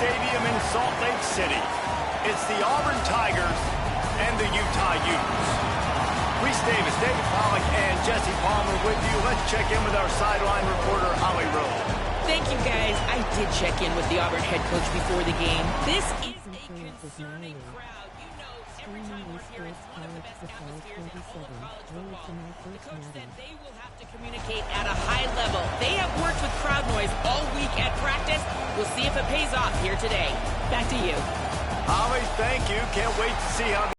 Stadium in Salt Lake City. It's the Auburn Tigers and the Utah Utes. Reese Davis, David Pollack, and Jesse Palmer with you. Let's check in with our sideline reporter, Holly Rose. Thank you, guys. I did check in with the Auburn head coach before the game. This is a concerning crowd. You know, every time we're here, it's one of the best atmospheres in all of college football. The coach said they will have to communicate at a high level. They have worked with crowd noise all week at practice. We'll see if it pays off here today. Back to you. Holly, thank you. Can't wait to see how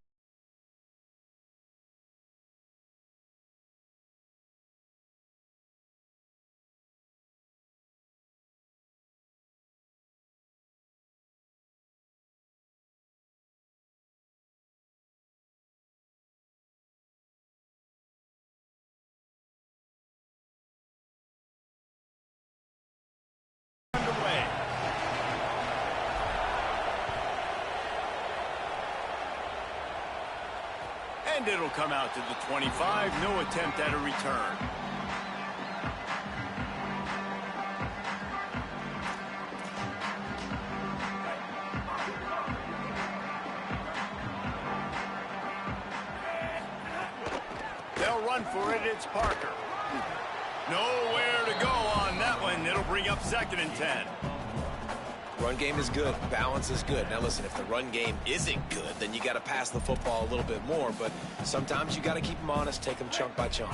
underway. And it'll come out to the 25. No attempt at a return. They'll run for it. It's Parker. Nowhere to go on that one. It'll bring up 2nd and 10. Run game is good. Balance is good. Now, listen, if the run game isn't good, then you got to pass the football a little bit more. But sometimes you got to keep them honest, take them chunk by chunk.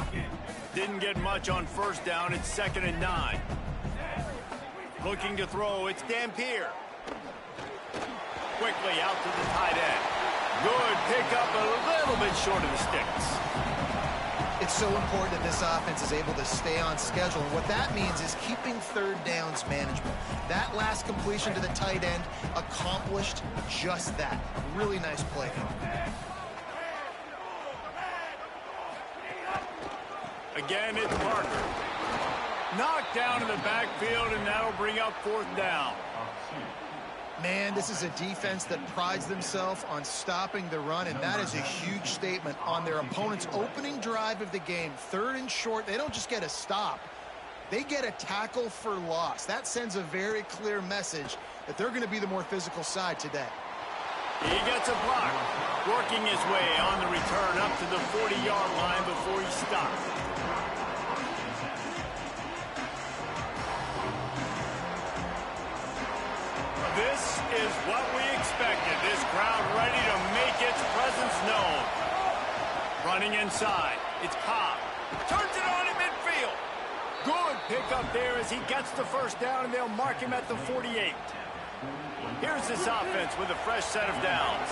Didn't get much on 1st down. It's 2nd and 9. Looking to throw. It's Dampier. Quickly out to the tight end. Good pickup, a little bit short of the sticks. It's so important that this offense is able to stay on schedule. And what that means is keeping 3rd downs manageable. That last completion to the tight end accomplished just that. Really nice play. Again, it's Parker. Knocked down in the backfield, and that'll bring up 4th down. Man, this is a defense that prides themselves on stopping the run, and that is a huge statement on their opponent's opening drive of the game. 3rd and short, they don't just get a stop. They get a tackle for loss. That sends a very clear message that they're going to be the more physical side today. He gets a block. Working his way on the return up to the 40-yard line before he stops. This is what we expected. This crowd ready to make its presence known. Running inside. It's Cobb. Turns it on in midfield. Good pickup there as he gets the 1st down, and they'll mark him at the 48. Here's this offense with a fresh set of downs.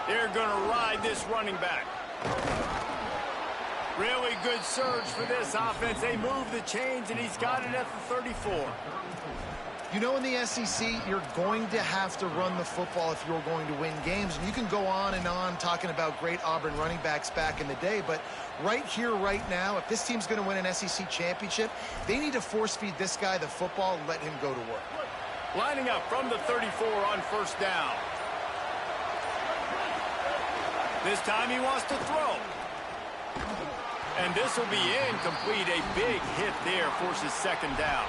They're going to ride this running back. Really good surge for this offense. They move the chains, and he's got it at the 34. You know, in the SEC, you're going to have to run the football if you're going to win games. And you can go on and on talking about great Auburn running backs back in the day, but right here, right now, if this team's going to win an SEC championship, they need to force-feed this guy the football and let him go to work. Lining up from the 34 on 1st down. This time he wants to throw. And this will be incomplete. A big hit there forces 2nd down.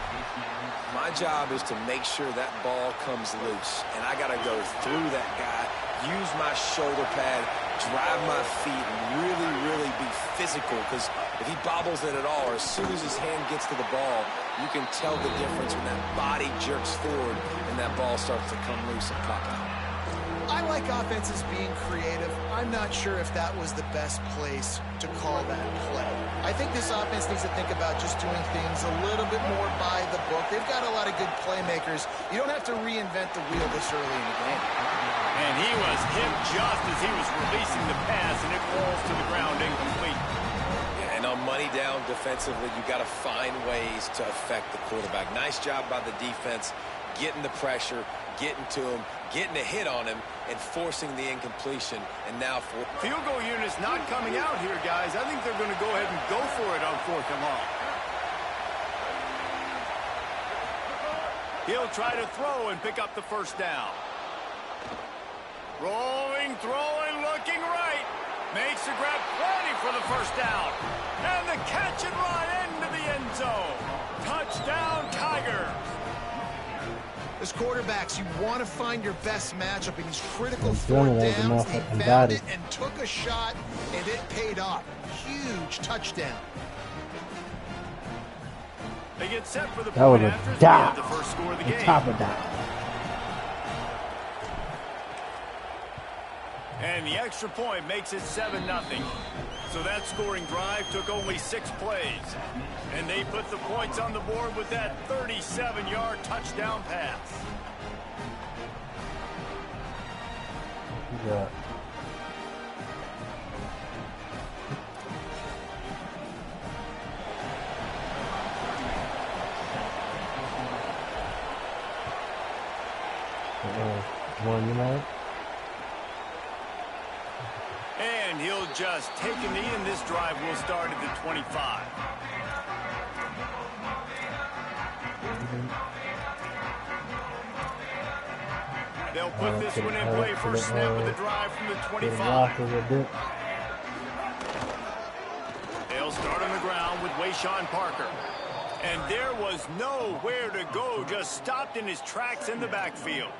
My job is to make sure that ball comes loose, and I got to go through that guy, use my shoulder pad, drive my feet, and really be physical, because if he bobbles it at all, or as soon as his hand gets to the ball, you can tell the difference when that body jerks forward and that ball starts to come loose and pop out. I like offenses being creative. I'm not sure if that was the best place to call that play. I think this offense needs to think about just doing things a little bit more by the book. They've got a lot of good playmakers. You don't have to reinvent the wheel this early in the game. And he was hit just as he was releasing the pass, and it falls to the ground incomplete. And on money down defensively, you got to find ways to affect the quarterback. Nice job by the defense, getting the pressure, getting to him, getting a hit on him, and forcing the incompletion. And now field goal units not coming out here, guys. I think they're going to go ahead and go for it on 4th and long. He'll try to throw and pick up the 1st down. Rolling, throwing, looking right. Makes the grab, plenty for the 1st down. And the catch and run into the end zone. Touchdown, Tigers. As quarterbacks, you want to find your best matchup in these critical fourth downs. He found it and took a shot, and it paid off. Huge touchdown. They get set for the that was point a after dive. the first score of the game. Top of that. And the extra point makes it 7-0. So that scoring drive took only 6 plays. And they put the points on the board with that 37-yard touchdown pass. Yeah. One, you know? And he'll just take a knee, and this drive will start at the 25. They'll put this one in play for a snap with the drive from the 25. They'll start on the ground with Wayshawn Parker. And there was nowhere to go, just stopped in his tracks in the backfield.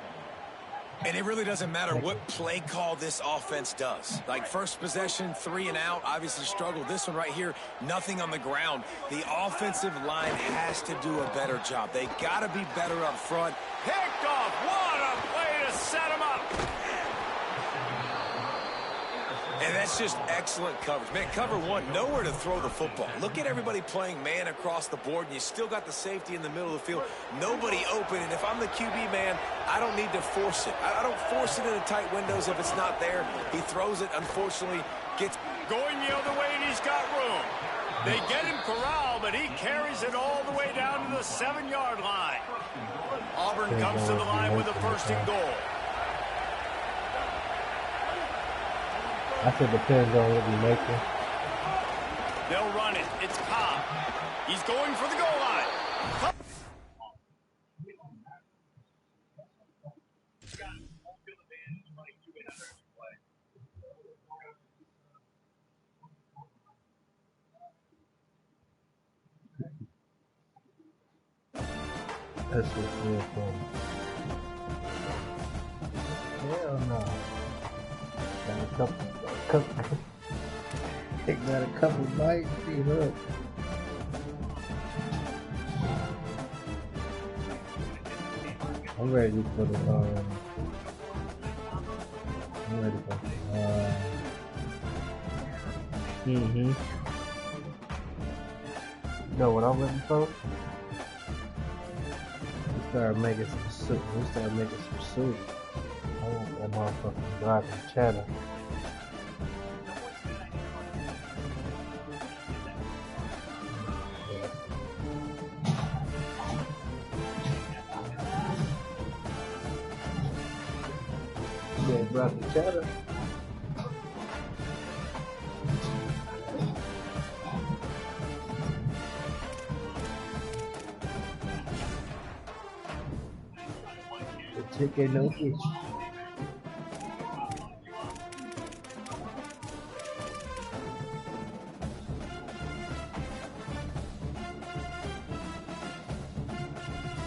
And it really doesn't matter what play call this offense does. Like first possession, 3 and out, obviously struggled. This one right here, nothing on the ground. The offensive line has to do a better job. They got to be better up front. Picked off. What a play to set him up. And that's just excellent coverage. Man, cover one, nowhere to throw the football. Look at everybody playing man across the board, and you still got the safety in the middle of the field. Nobody open, and if I'm the QB man, I don't need to force it. I don't force it into tight windows if it's not there. He throws it, unfortunately, gets... Going the other way, and he's got room. They get him corralled, but he carries it all the way down to the 7-yard line. Auburn comes to the line with a 1st and goal. I said depends on what we make it. They'll run it. It's Cobb. He's going for the goal line. That's what's real fun. Hell no. Got a couple bites, see, look. I'm ready for the I'm ready for the You know what I'm ready for? We started making some soup. I want that motherfucking broccoli cheddar. Yeah, broccoli cheddar. The chicken no fish.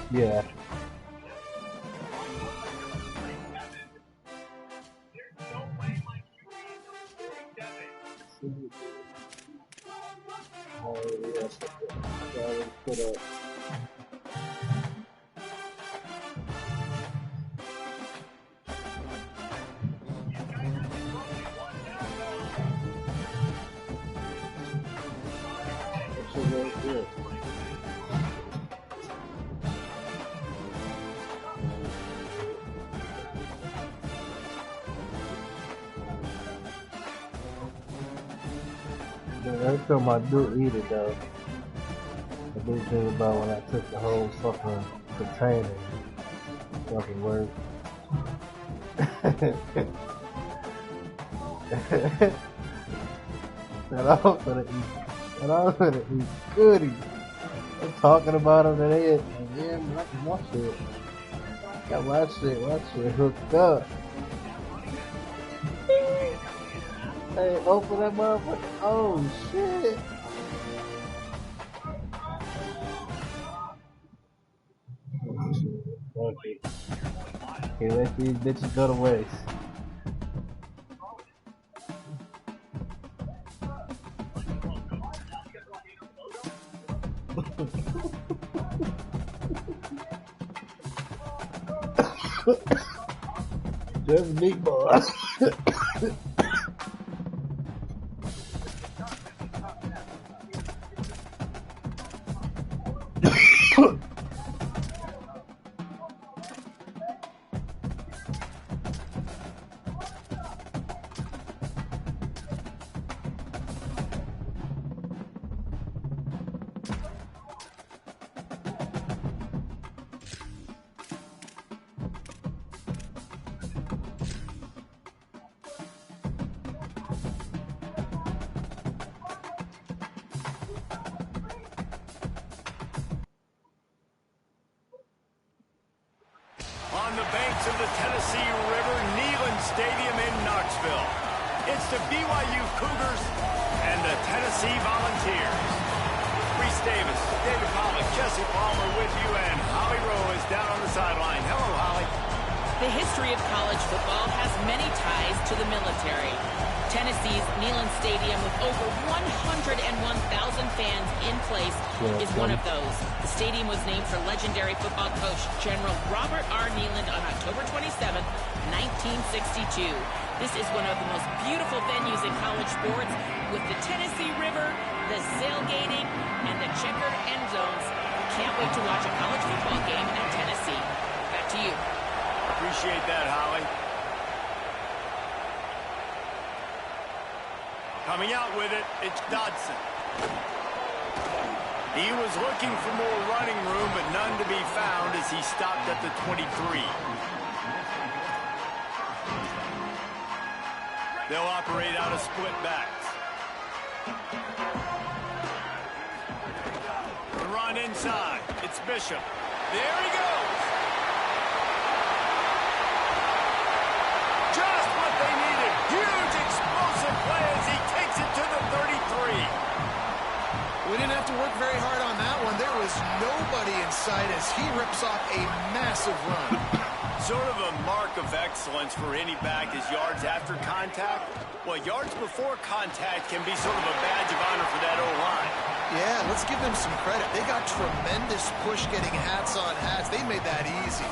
Yeah. Oh, yes. I already put up. It's really good. Every time I do eat it though, I do think about when I took the whole fucking container. Fucking work. And I'm gonna eat goodies. I'm talking about them and they yeah, man, I can watch it. Got my shit hooked up. Hey, open that motherfucker. Oh shit. Fuck it. Okay, let these bitches go to waste. Just big boy. On the banks of the Tennessee River, Neyland Stadium in Knoxville. It's the BYU Cougars and the Tennessee Volunteers. Reese Davis, David Pollock, Jesse Palmer with you, and Holly Rowe is down on the sideline. Hello, Holly. The history of college football has many ties to the military. Tennessee's Neyland Stadium, with over 101,000 fans in place, is one of those. The stadium was named for legendary football coach General Robert R. Neyland on October 27, 1962. This is one of the most beautiful venues in college sports, with the Tennessee River, the sailgating, and the checkered end zones. Can't wait to watch a college football game at Tennessee. Back to you. Appreciate that, Holly. Coming out with it, it's Dodson. He was looking for more running room, but none to be found as he stopped at the 23. They'll operate out of split backs. The run inside. It's Bishop. There he goes. Just what they needed. Huge explosive play as he takes it to the 33. We didn't have to work very hard on that one. There was nobody in sight as he rips off a massive run. Sort of a mark of excellence for any back is yards after contact. Well, yards before contact can be sort of a badge of honor for that O-line. Yeah, let's give them some credit. They got tremendous push getting hats on hats. They made that easy.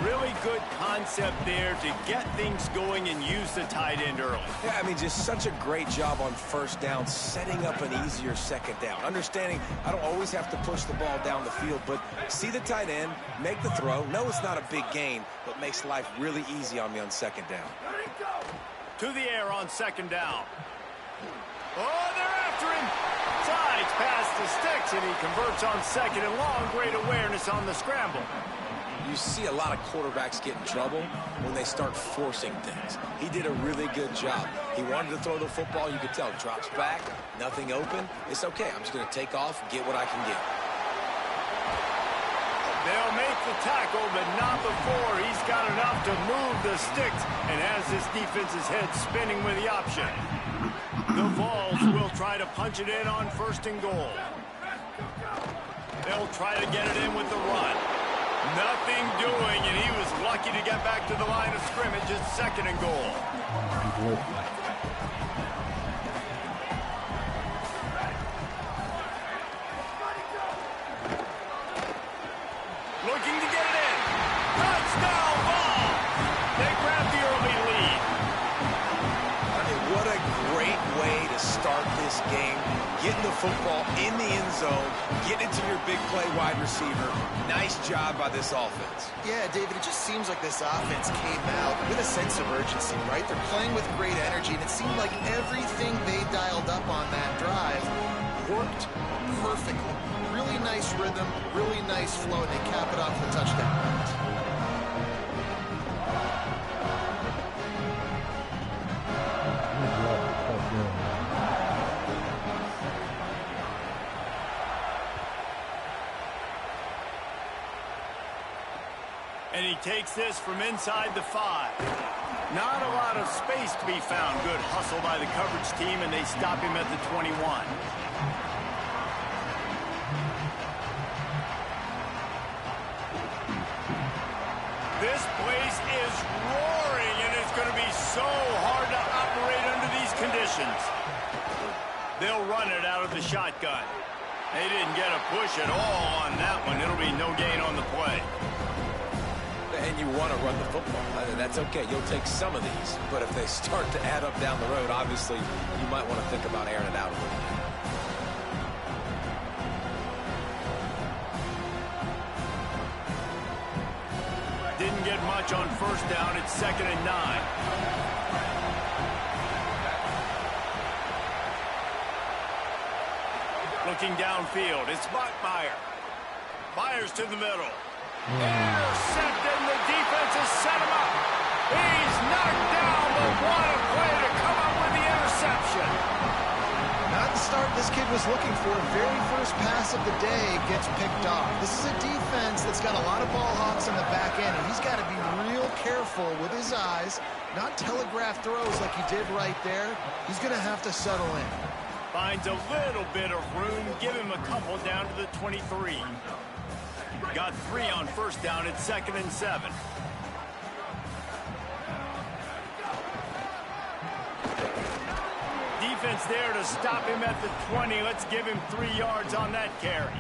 Really good concept there to get things going and use the tight end early. Yeah, I mean, just such a great job on first down, setting up an easier second down. Understanding I don't always have to push the ball down the field, but see the tight end, make the throw. No, it's not a big gain, but makes life really easy on me on second down. To the air on second down. Oh, they're after him. Sides past the sticks, and he converts on second and long. Great awareness on the scramble. You see a lot of quarterbacks get in trouble when they start forcing things. He did a really good job. He wanted to throw the football. You could tell. Drops back, nothing open. It's okay. I'm just going to take off, get what I can get. They'll make the tackle, but not before he's got enough to move the sticks and has his defense's head spinning with the option. The Vols will try to punch it in on first and goal. They'll try to get it in with the run. Nothing doing, and he was lucky to get back to the line of scrimmage at second and goal. Looking to get it in. Touchdown ball. They grab the early lead. I mean, what a great way to start this game. Getting the football in the end zone, getting it to your big play wide receiver. Nice job by this offense. Yeah, David, it just seems like this offense came out with a sense of urgency, right? They're playing with great energy, and it seemed like everything they dialed up on that drive worked perfectly. Really nice rhythm, really nice flow, and they cap it off with a touchdown. And he takes this from inside the 5. Not a lot of space to be found. Good hustle by the coverage team, and they stop him at the 21. so hard to operate under these conditions. They'll run it out of the shotgun. They didn't get a push at all on that one. It'll be no gain on the play. And you want to run the football. That's okay. You'll take some of these. But if they start to add up down the road, obviously, you might want to think about airing it out a little bit. Didn't get much on first down. It's 2nd and 9. Looking downfield, it's Bachmeier. Fires to the middle. Intercepted, and the defense has set him up. He's knocked down, but what a play to come up with the interception. Not the start this kid was looking for. Very first pass of the day gets picked off. This is a defense that's got a lot of ball hawks on the back end, and he's got to be real careful with his eyes, not telegraph throws like he did right there. He's going to have to settle in. Finds a little bit of room. Give him a couple down to the 23. Got 3 on first down. It's 2nd and 7. Defense there to stop him at the 20. Let's give him 3 yards on that carry.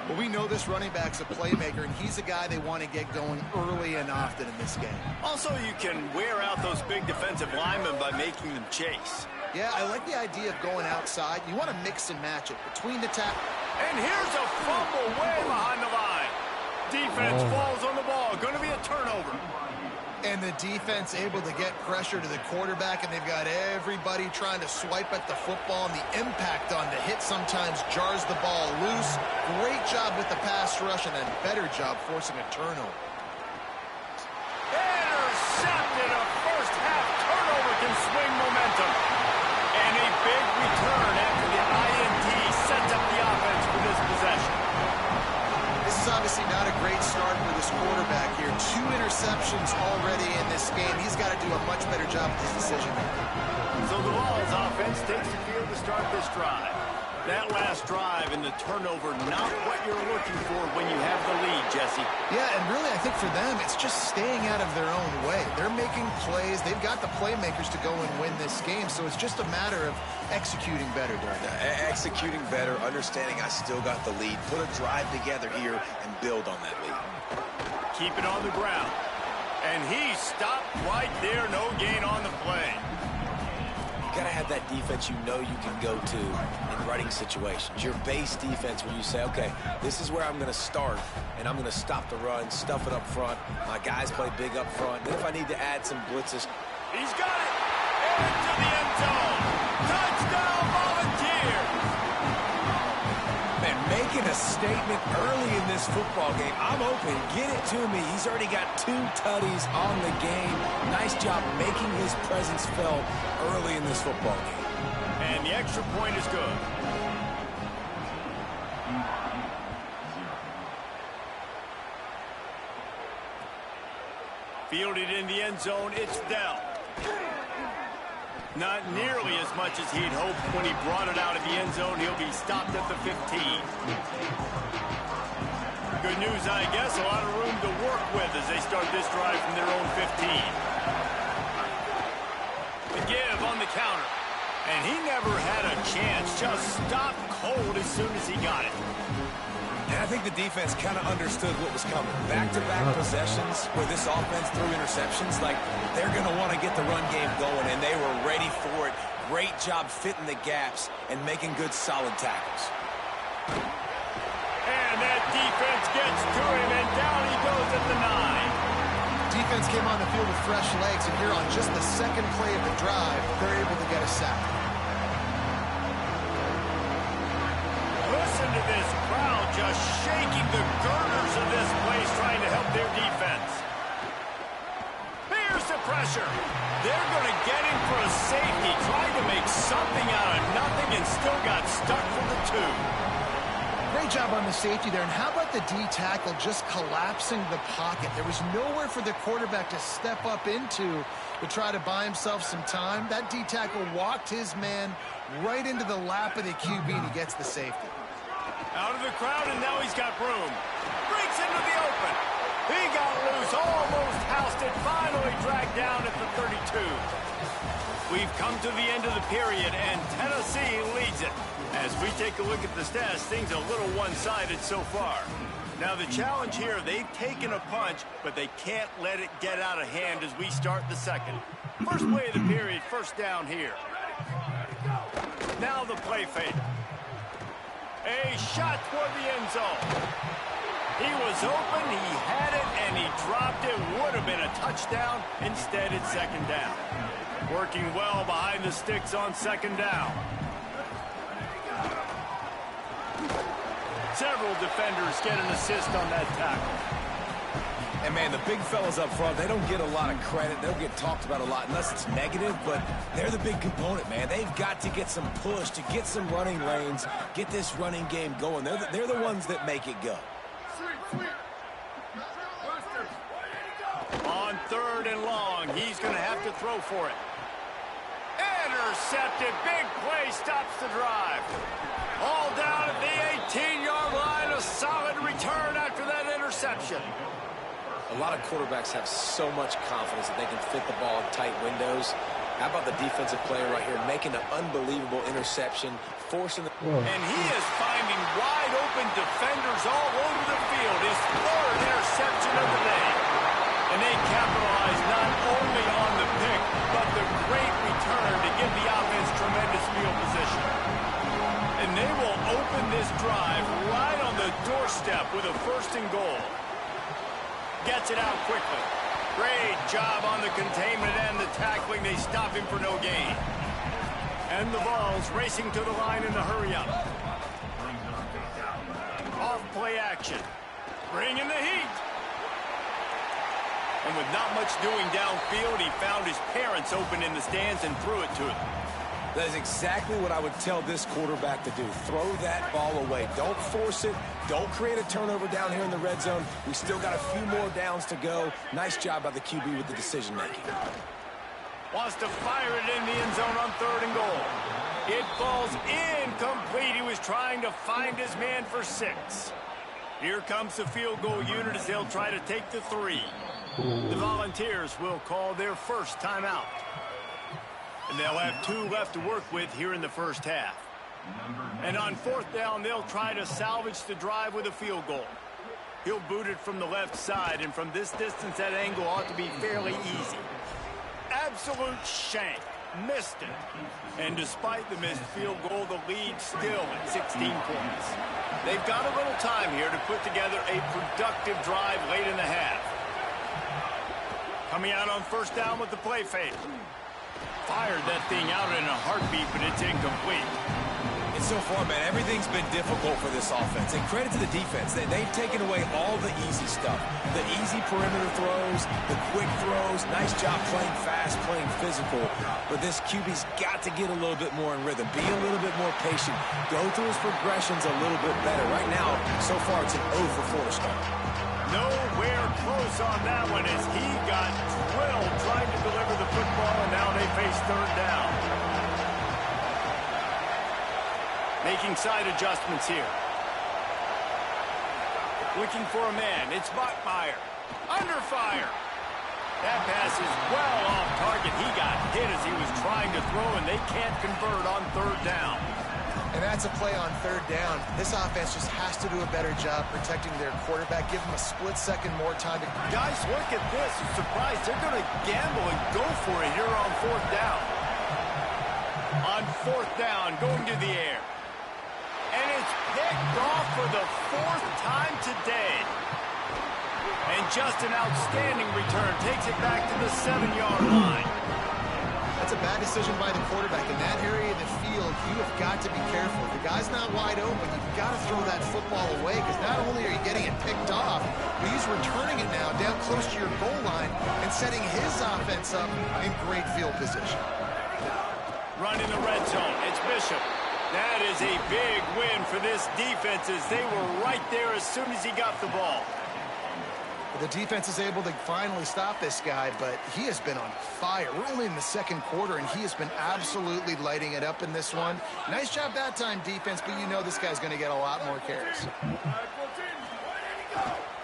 Well, we know this running back's a playmaker, and he's a guy they want to get going early and often in this game. Also, you can wear out those big defensive linemen by making them chase. Yeah, I like the idea of going outside. You want to mix and match it between the tackle. And here's a fumble way behind the line. Defense falls on the ball. Going to be a turnover. And the defense able to get pressure to the quarterback, and they've got everybody trying to swipe at the football, and the impact on the hit sometimes jars the ball loose. Great job with the pass rush, and a better job forcing a turnover. Intercepted. A first-half turnover can swing momentum. And a big return after the INT sets up the offense for this possession. This is obviously not a great start for this quarterback here. 2 interceptions already in this game. He's got to do a much better job with his decision. So the Vols offense takes the field to start this drive. That last drive and the turnover, not what you're looking for when you have the lead, Jesse. Yeah, and really I think for them, it's just staying out of their own way. They're making plays. They've got the playmakers to go and win this game, so it's just a matter of executing better during that. Executing better, understanding I still got the lead. Put a drive together here and build on that lead. Keep it on the ground. And he stopped right there. No gain on the play. You got to have that defense you know you can go to in running situations. Your base defense where you say, okay, this is where I'm going to start, and I'm going to stop the run, stuff it up front. My guys play big up front. Then if I need to add some blitzes. He's got it. Into the end zone. Touchdown, Volunteers. Man, making a statement early in this football game. I'm open. Get it to me. He's already got 2 tutties on the game. Nice job making his presence felt early in this football game. And the extra point is good. Fielded in the end zone. It's Dell. Not nearly as much as he'd hoped when he brought it out of the end zone. He'll be stopped at the 15. Good news, I guess. A lot of room to work with as they start this drive from their own 15. The give on the counter. And he never had a chance. Just stopped cold as soon as he got it. And I think the defense kind of understood what was coming. Back-to-back possessions where this offense threw interceptions, like they're going to want to get the run game going, and they were ready for it. Great job fitting the gaps and making good, solid tackles. And that defense gets to him, and down he goes at the 9. Defense came on the field with fresh legs, and here on just the second play of the drive, they're able to get a sack. Listen to this crowd just shaking the girders of this place, trying to help their defense. Here's the pressure. They're going to get him for a safety, trying to make something out of nothing, and still got stuck for the 2. Great job on the safety there. And how about the D tackle just collapsing the pocket? There was nowhere for the quarterback to step up into to try to buy himself some time. That D tackle walked his man right into the lap of the QB, and he gets the safety. Out of the crowd, and now he's got room. Breaks into the open. He got loose, almost housed it, finally dragged down at the 32. We've come to the end of the period, and Tennessee leads it. As we take a look at the stats, things are a little one-sided so far. Now the challenge here, they've taken a punch, but they can't let it get out of hand as we start the second. First play of the period, first down here. Now the play fake. A shot toward the end zone. He was open, he had it, and he dropped it. Would have been a touchdown. Instead, it's second down. Working well behind the sticks on second down. Several defenders get an assist on that tackle. And, man, the big fellas up front, they don't get a lot of credit. They don't get talked about a lot unless it's negative, but they're the big component, man. They've got to get some push, to get some running lanes, get this running game going. They're the ones that make it go. On third and long, he's going to have to throw for it. Intercepted. Big play stops the drive. All down at the 18-yard line. A solid return after that interception. A lot of quarterbacks have so much confidence that they can fit the ball in tight windows. How about the defensive player right here making an unbelievable interception, forcing the... And he is finding wide open defenders all over the field. His third interception of the day. And they capitalize not only on the pick, but the great return to give the offense tremendous field position. And they will open this drive right on the doorstep with a first and goal. Gets it out quickly. Great job on the containment and the tackling. They stop him for no gain. And the ball's racing to the line in the hurry-up. Off play action. Bringing the heat. And with not much doing downfield, he found his parents open in the stands and threw it to him. That is exactly what I would tell this quarterback to do. Throw that ball away. Don't force it. Don't create a turnover down here in the red zone. We still got a few more downs to go. Nice job by the QB with the decision-making. Wants to fire it in the end zone on third and goal. It falls incomplete. He was trying to find his man for 6. Here comes the field goal unit as they'll try to take the 3. The Volunteers will call their first timeout. And they'll have 2 left to work with here in the first half. And on fourth down, they'll try to salvage the drive with a field goal. He'll boot it from the left side, and from this distance, that angle ought to be fairly easy. Absolute shank. Missed it. And despite the missed field goal, the lead still at 16 points. They've got a little time here to put together a productive drive late in the half. Coming out on first down with the play fake. Fired that thing out in a heartbeat, but it's incomplete. And so far, man, everything's been difficult for this offense. And credit to the defense. They've taken away all the easy stuff. The easy perimeter throws, the quick throws. Nice job playing fast, playing physical. But this QB's got to get a little bit more in rhythm. Be a little bit more patient. Go through his progressions a little bit better. Right now, so far, it's an 0 for 4 start. Nowhere close on that one as he got drilled trying to deliver the football, and now they face third down. Making side adjustments here. Looking for a man. It's Bachmeier. Under fire. That pass is well off target. He got hit as he was trying to throw, and they can't convert on third down. And that's a play on third down. This offense just has to do a better job protecting their quarterback. Give him a split second more time to... Guys, look at this. I'm surprised they're going to gamble and go for it here on fourth down. On fourth down, going to the air. And it's picked off for the 4th time today. And just an outstanding return. Takes it back to the 7-yard line. That's a bad decision by the quarterback. In that area of the field, you have got to be careful. If the guy's not wide open, you've got to throw that football away, because not only are you getting it picked off, but he's returning it now down close to your goal line and setting his offense up in great field position. Run in the red zone. It's Bishop. That is a big win for this defense as they were right there as soon as he got the ball. The defense is able to finally stop this guy, but he has been on fire. We're only in the second quarter, and he has been absolutely lighting it up in this one. Nice job that time, defense, but you know this guy's going to get a lot more carries.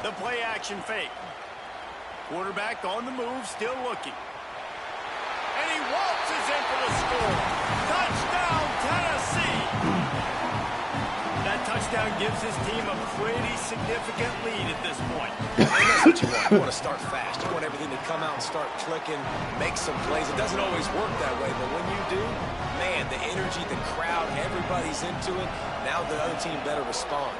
The play action fake. Quarterback on the move, still looking. And he waltzes in for the score. Touchdown, Tennessee! That touchdown gives his team a pretty significant lead at this point. And that's what you want. You want to start fast. You want everything to come out and start clicking, make some plays. It doesn't always work that way, but when you do, man, the energy, the crowd, everybody's into it. Now the other team better respond.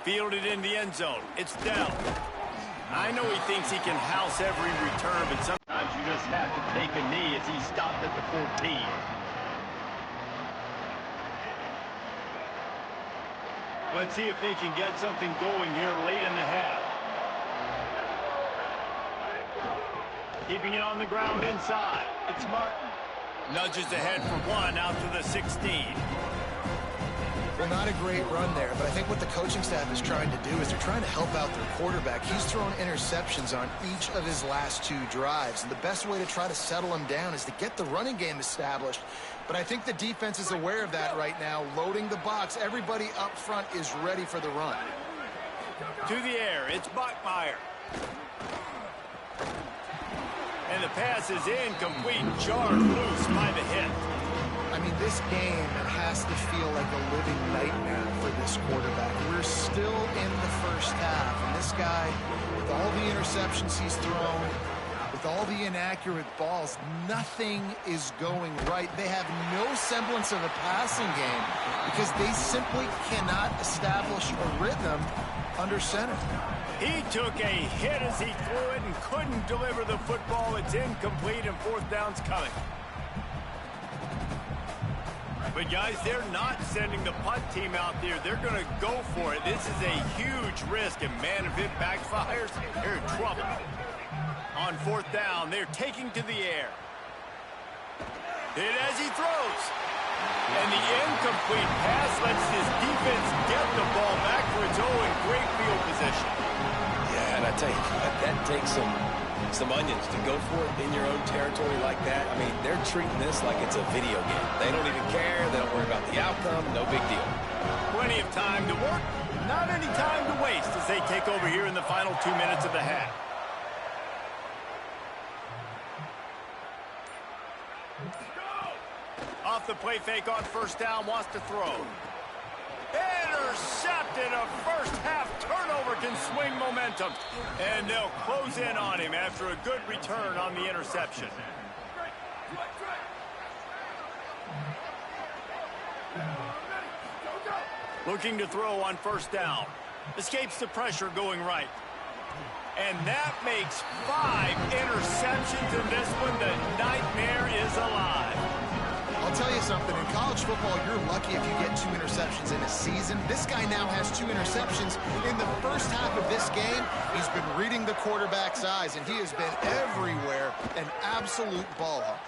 Fielded in the end zone. It's down. I know he thinks he can house every return, but sometimes you just have to take a knee as he stopped at the 14. Let's see if they can get something going here late in the half. Keeping it on the ground inside. It's Martin. Nudges ahead for one out to the 16. Well, not a great run there, but I think what the coaching staff is trying to do is they're trying to help out their quarterback. He's thrown interceptions on each of his last 2 drives, and the best way to try to settle him down is to get the running game established. But I think the defense is aware of that right now, loading the box. Everybody up front is ready for the run. To the air, it's Bachmeier. And the pass is incomplete, jarred loose by the hit. I mean, this game has to feel like a living nightmare for this quarterback. We're still in the first half, and this guy, with all the interceptions he's thrown, with all the inaccurate balls, nothing is going right. They have no semblance of a passing game because they simply cannot establish a rhythm under center. He took a hit as he threw it and couldn't deliver the football. It's incomplete and 4th down's coming. But, guys, they're not sending the punt team out there. They're going to go for it. This is a huge risk, and, man, if it backfires, they're in trouble. On 4th down, they're taking to the air. Hit as he throws. And the incomplete pass lets this defense get the ball back for its own in great field position. Yeah, and I tell you, that takes some onions to go for it in your own territory like that. I mean, they're treating this like it's a video game. They don't even care. They don't worry about the outcome. No big deal. Plenty of time to work. Not any time to waste as they take over here in the final 2 minutes of the half. Off the play fake on 1st down, wants to throw. Intercepted. A first half turnover can swing momentum. And they'll close in on him after a good return on the interception. Looking to throw on 1st down. Escapes the pressure going right. And that makes 5 interceptions in this one. The nightmare is alive. I'll tell you something, in college football, you're lucky if you get 2 interceptions in a season. This guy now has 2 interceptions. In the first half of this game, he's been reading the quarterback's eyes, and he has been everywhere, an absolute ball hawk.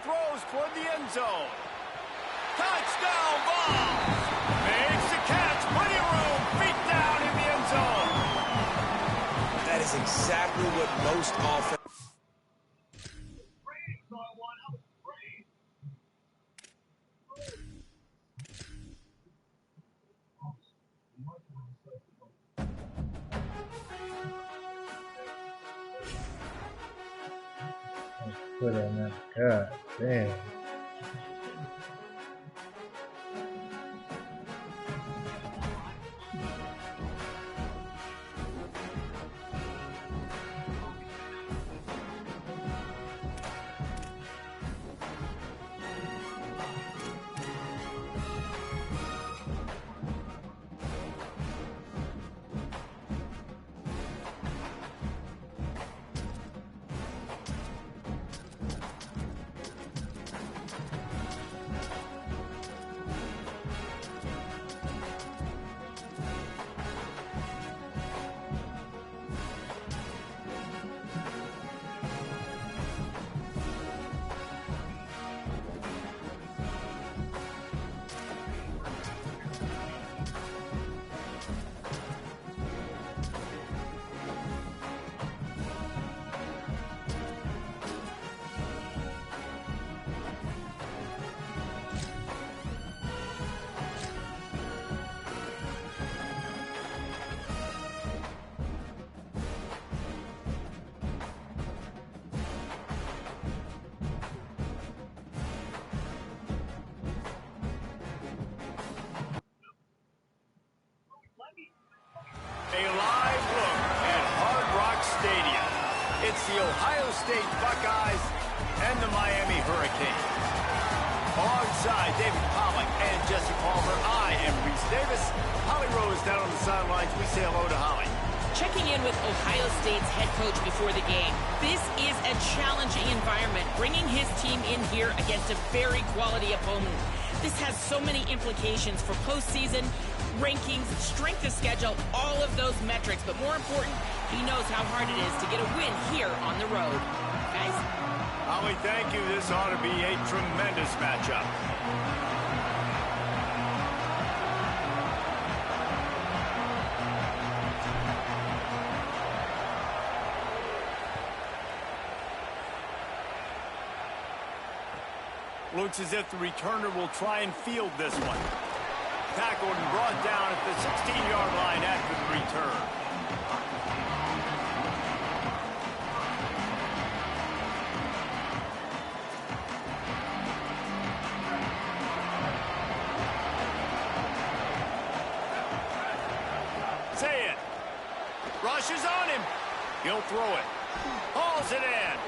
Throws toward the end zone. Touchdown ball. Makes the catch. Plenty of room. Feet down in the end zone. That is exactly what most offense. Put in that. God damn. the Ohio State Buckeyes and the Miami Hurricanes. Alongside David Pollack and Jesse Palmer, I am Reese Davis. Holly Rose down on the sidelines. We say hello to Holly. Checking in with Ohio State's head coach before the game. This is a challenging environment, bringing his team in here against a very quality opponent. This has so many implications for postseason, rankings, strength of schedule, all of those metrics. But more important, he knows how hard it is to get a win here on the road. Guys? Holly, thank you. This ought to be a tremendous matchup. Looks as if the returner will try and field this one. Tackled and brought down at the 16-yard line after the return. Say it. Rushes on him. He'll throw it. Hauls it in.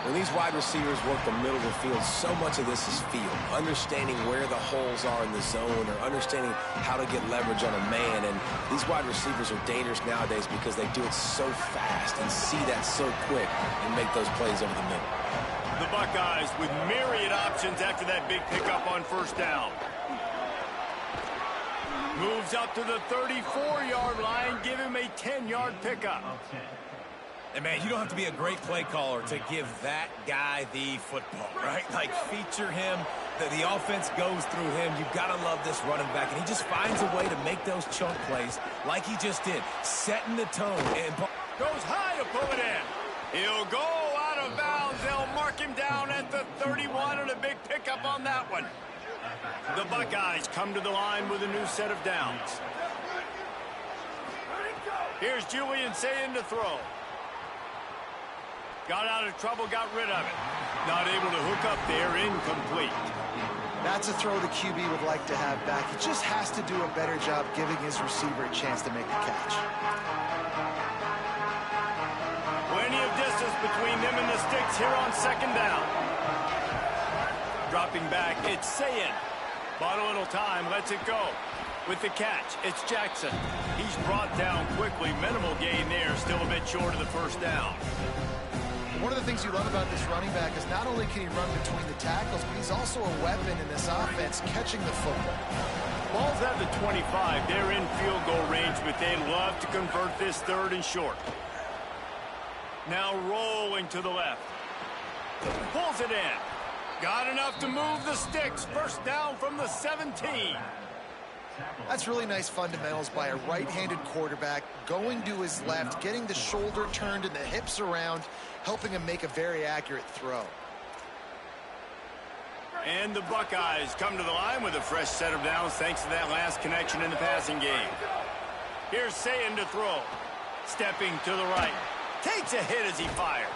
When these wide receivers work the middle of the field, so much of this is feel. Understanding where the holes are in the zone or understanding how to get leverage on a man. And these wide receivers are dangerous nowadays because they do it so fast and see that so quick and make those plays over the middle. The Buckeyes with myriad options after that big pickup on first down. Moves up to the 34-yard line, give him a 10-yard pickup. And, man, you don't have to be a great play caller to give that guy the football, right? Like, feature him. The offense goes through him. You've got to love this running back. And he just finds a way to make those chunk plays like he just did, setting the tone. And goes high to pull it in. He'll go out of bounds. They'll mark him down at the 31 and a big pickup on that one. The Buckeyes come to the line with a new set of downs. Here's Julian Sayin to throw. Got out of trouble, got rid of it. Not able to hook up there, incomplete. That's a throw the QB would like to have back. He just has to do a better job giving his receiver a chance to make the catch. Plenty of distance between them and the sticks here on second down. Dropping back, it's Sayin. Bought a little time, lets it go. With the catch, it's Jackson. He's brought down quickly. Minimal gain there, still a bit short of the first down. One of the things you love about this running back is not only can he run between the tackles, but he's also a weapon in this offense catching the football. Ball's at the 25. They're in field goal range, but they'd love to convert this third and short. Now rolling to the left. Pulls it in. Got enough to move the sticks. First down from the 17. That's really nice fundamentals by a right-handed quarterback, going to his left, getting the shoulder turned and the hips around, helping him make a very accurate throw. And the Buckeyes come to the line with a fresh set of downs thanks to that last connection in the passing game. Here's Sayin to throw. Stepping to the right. Takes a hit as he fires.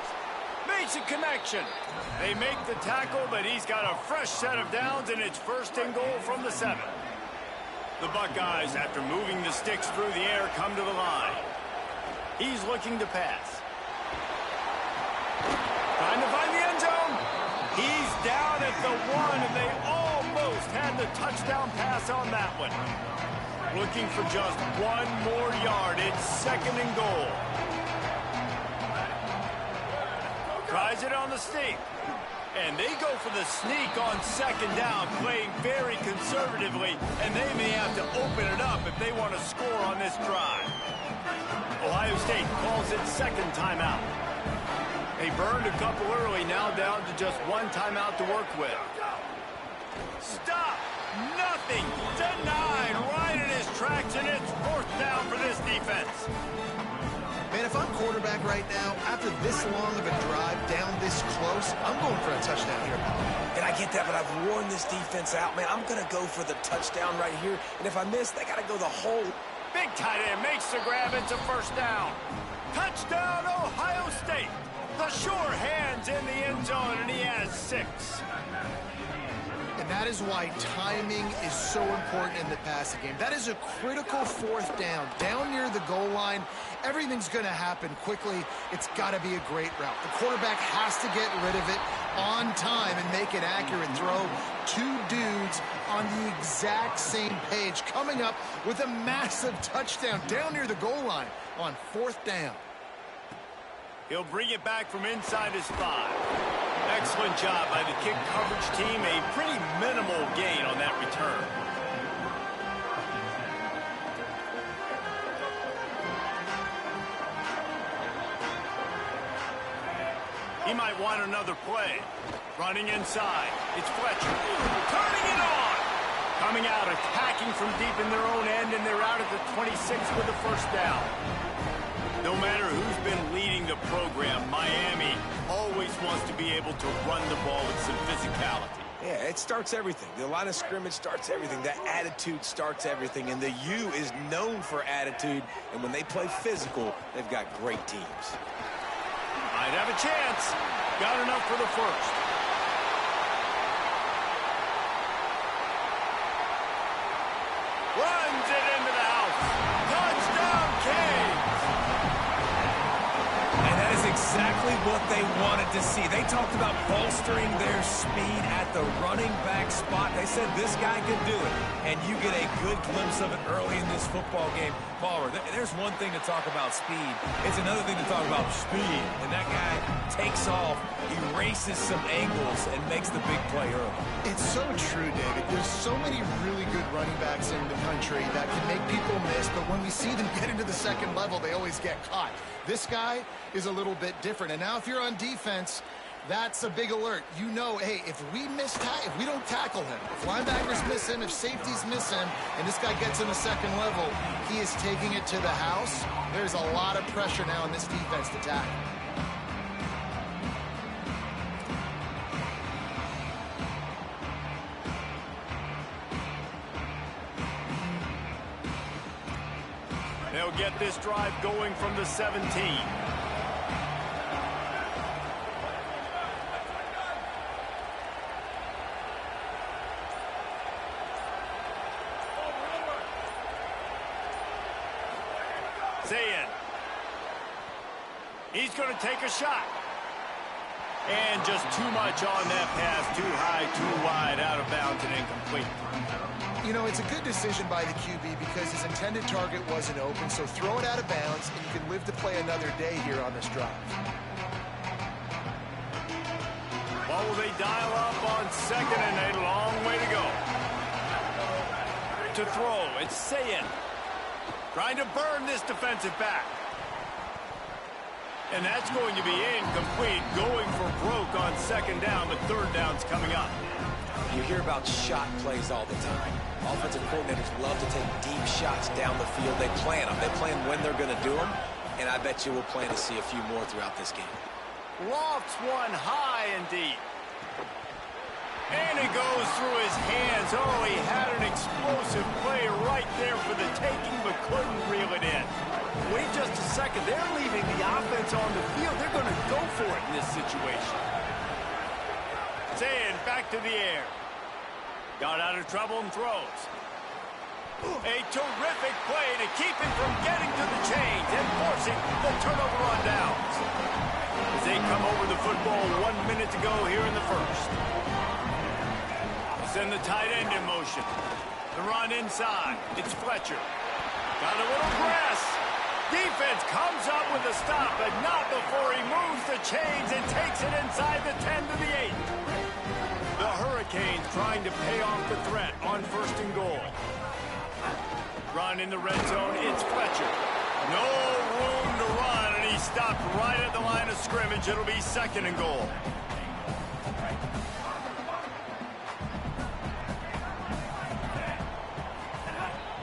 Makes a connection. They make the tackle, but he's got a fresh set of downs, and it's first and goal from the 7. The Buckeyes, after moving the sticks through the air, come to the line. He's looking to pass. Trying to find the end zone. He's down at the 1, and they almost had the touchdown pass on that one. Looking for just one more yard. It's second and goal. Tries it on the sneak. And they go for the sneak on second down, playing very conservatively, and they may have to open it up if they want to score on this drive. Ohio State calls it second timeout. They burned a couple early, now down to just one timeout to work with. Stop! Nothing! Denied right in his tracks, and it's fourth down for this defense. Man, if I'm quarterback right now, after this long of a drive down this close, I'm going for a touchdown here. And I get that, but I've worn this defense out, man. I'm going to go for the touchdown right here. And if I miss, they got to go the whole. Big tight end makes the grab. It's a first down. Touchdown, Ohio State. The sure hands in the end zone, and he has 6. And that That is why timing is so important in the passing game. That is a critical fourth down. Down near the goal line, everything's going to happen quickly. It's got to be a great route. The quarterback has to get rid of it on time and make an accurate throw. Two dudes on the exact same page coming up with a massive touchdown down near the goal line on fourth down. He'll bring it back from inside his 5. Excellent job by the kick coverage team. A pretty minimal gain on that return. He might want another play. Running inside. It's Fletcher. Turning it on. Coming out, attacking from deep in their own end, and they're out at the 26 with a first down. No matter who's been leading the program, Miami always wants to be able to run the ball with some physicality. Yeah, it starts everything. The line of scrimmage starts everything. That attitude starts everything. And the U is known for attitude. And when they play physical, they've got great teams. Might have a chance. Got enough for the first. Runs it into the house. Touchdown, Canes. And that is exactly what they wanted to see. They talked about bolstering their speed at the running back spot. They said this guy could do it. And you get a good glimpse of it early in this football game. Palmer, there's one thing to talk about speed. It's another thing to talk about speed. And that guy takes off, erases some angles, and makes the big play early. It's so true, David. There's so many really good running backs in the country that can make people miss, but when we see them get into the second level, they always get caught. This guy is a little bit different. And now if you're on defense, that's a big alert. You know, hey, if we don't tackle him, if linebackers miss him, if safeties miss him, and this guy gets in the second level, he is taking it to the house. There's a lot of pressure now on this defense to tackle. They'll get this drive going from the 17. Zayn. He's going to take a shot. And just too much on that pass. Too high, too wide, out of bounds, and incomplete. You know, it's a good decision by the QB because his intended target wasn't open, so throw it out of bounds, and you can live to play another day here on this drive. What will they dial up on second and a long way to go? To throw, it's Zayn. Trying to burn this defensive back. And that's going to be incomplete, going for broke on second down, but third down's coming up. You hear about shot plays all the time. Offensive coordinators love to take deep shots down the field. They plan them. They plan when they're going to do them, and I bet you we'll plan to see a few more throughout this game. Lofts one high and deep. And it goes through his hands. Oh, he had an explosive play right there for the taking, but couldn't reel it in. Wait just a second. They're leaving the offense on the field. They're going to go for it in this situation. Zayn back to the air. Got out of trouble and throws. A terrific play to keep him from getting to the chains and forcing the turnover on downs. As they come over the football 1 minute to go here in the first. Send the tight end in motion. The run inside. It's Fletcher. Got a little grass. Defense comes up with a stop, but not before he moves the chains and takes it inside the 10 to the 8. The Hurricanes trying to pay off the threat on first and goal. Run in the red zone. It's Fletcher. No room to run, and he stopped right at the line of scrimmage. It'll be second and goal.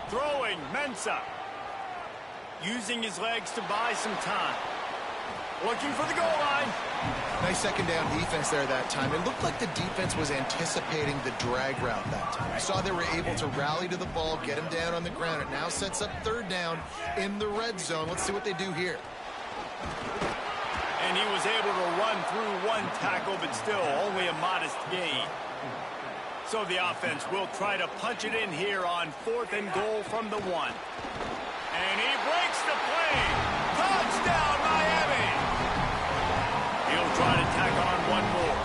Throwing, Mensah. Using his legs to buy some time. Looking for the goal line. Nice second down defense there that time. It looked like the defense was anticipating the drag route that time. I saw they were able to rally to the ball, get him down on the ground. It now sets up third down in the red zone. Let's see what they do here. And he was able to run through one tackle, but still only a modest gain. So the offense will try to punch it in here on 4th and goal from the 1. And he breaks the play. Touchdown, Miami. He'll try to tack on one more.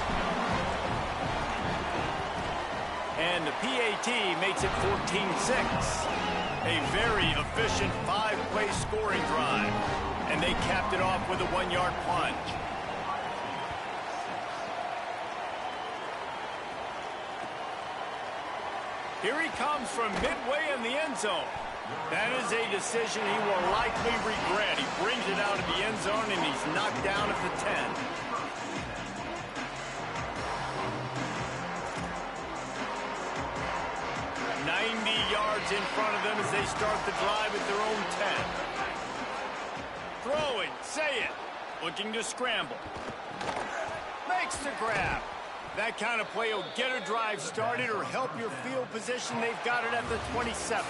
And the PAT makes it 14-6. A very efficient 5-play scoring drive. And they capped it off with a 1-yard plunge. Here he comes from midway in the end zone. That is a decision he will likely regret. He brings it out of the end zone, and he's knocked down at the 10. 90 yards in front of them as they start the drive at their own 10. Throwing, say it. Looking to scramble. Makes the grab. That kind of play will get a drive started or help your field position. They've got it at the 27.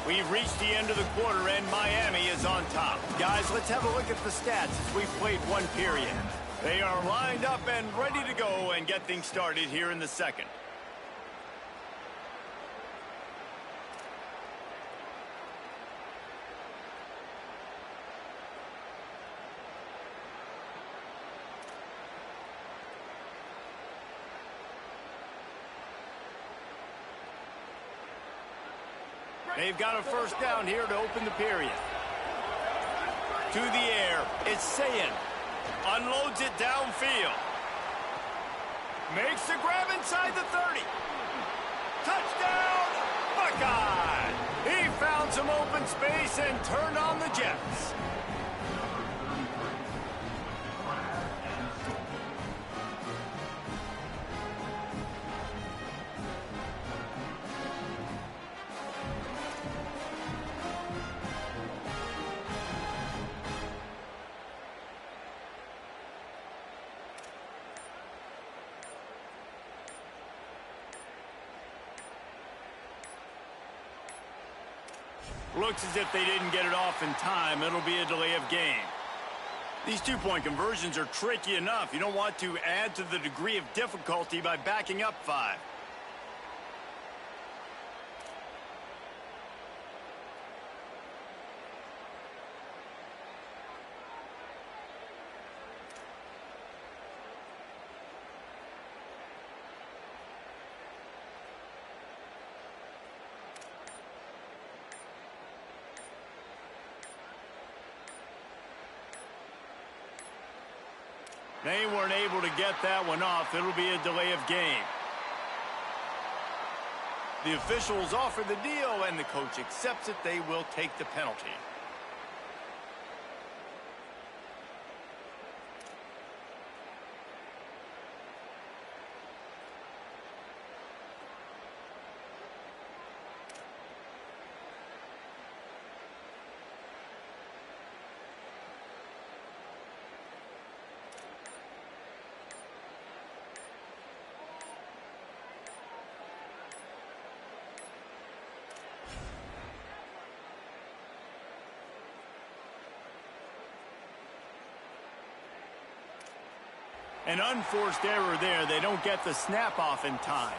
We've reached the end of the quarter, and Miami is on top. Guys, let's have a look at the stats as we've played one period. They are lined up and ready to go and get things started here in the second. They've got a first down here to open the period. To the air, it's Sayin. Unloads it downfield. Makes the grab inside the 30. Touchdown, Buckeye! He found some open space and turned on the Jets. Looks as if they didn't get it off in time. It'll be a delay of game. These two-point conversions are tricky enough. You don't want to add to the degree of difficulty by backing up 5. They weren't able to get that one off. It'll be a delay of game. The officials offer the deal, and the coach accepts it. They will take the penalty. An unforced error there. They don't get the snap off in time.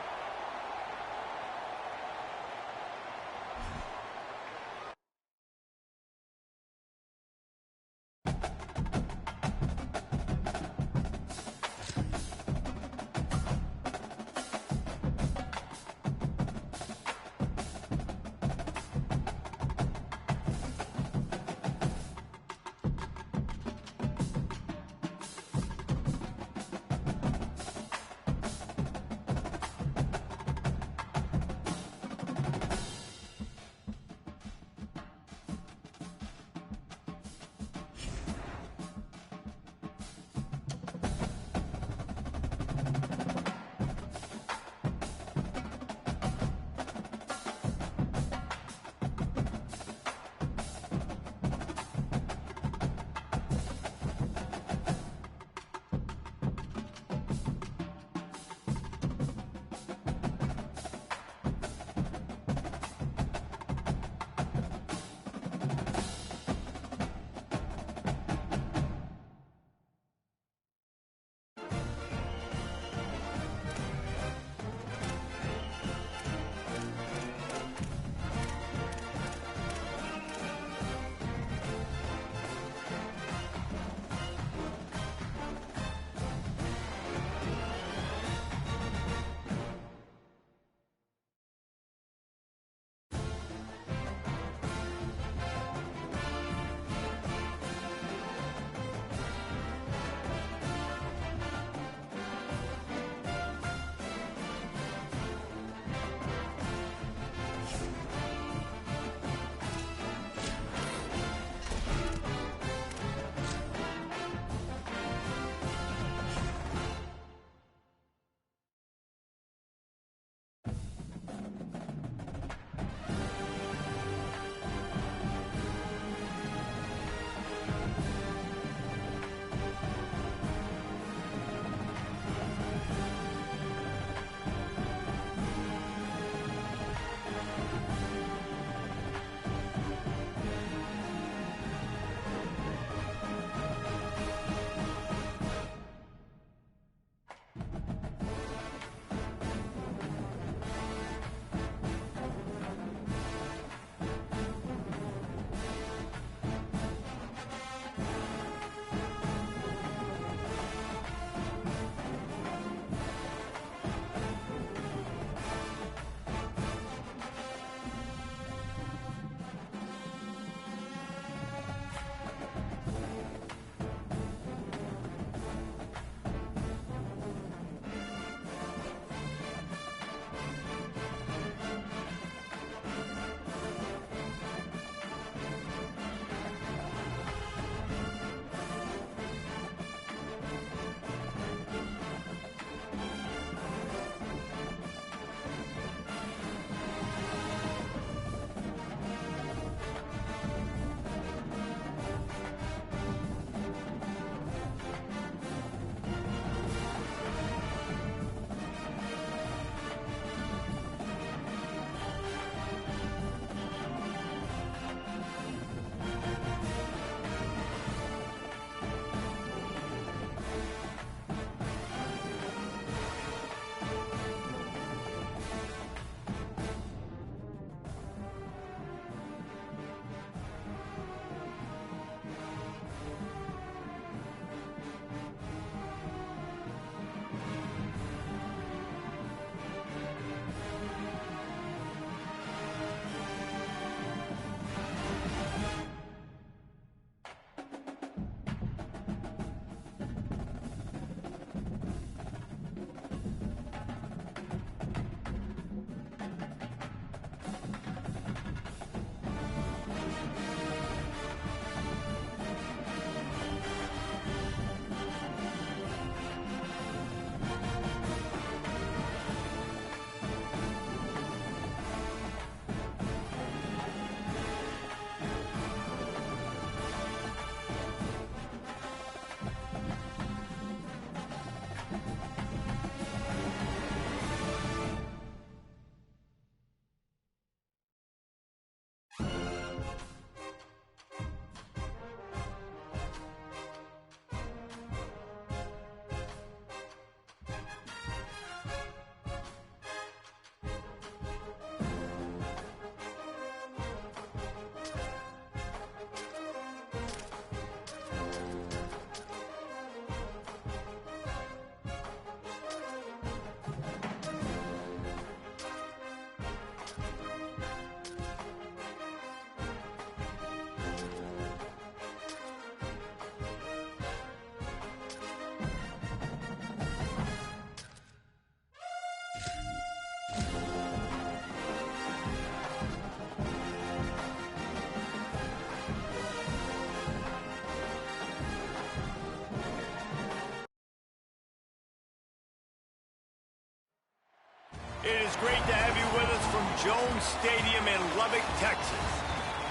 It is great to have you with us from Jones Stadium in Lubbock, Texas.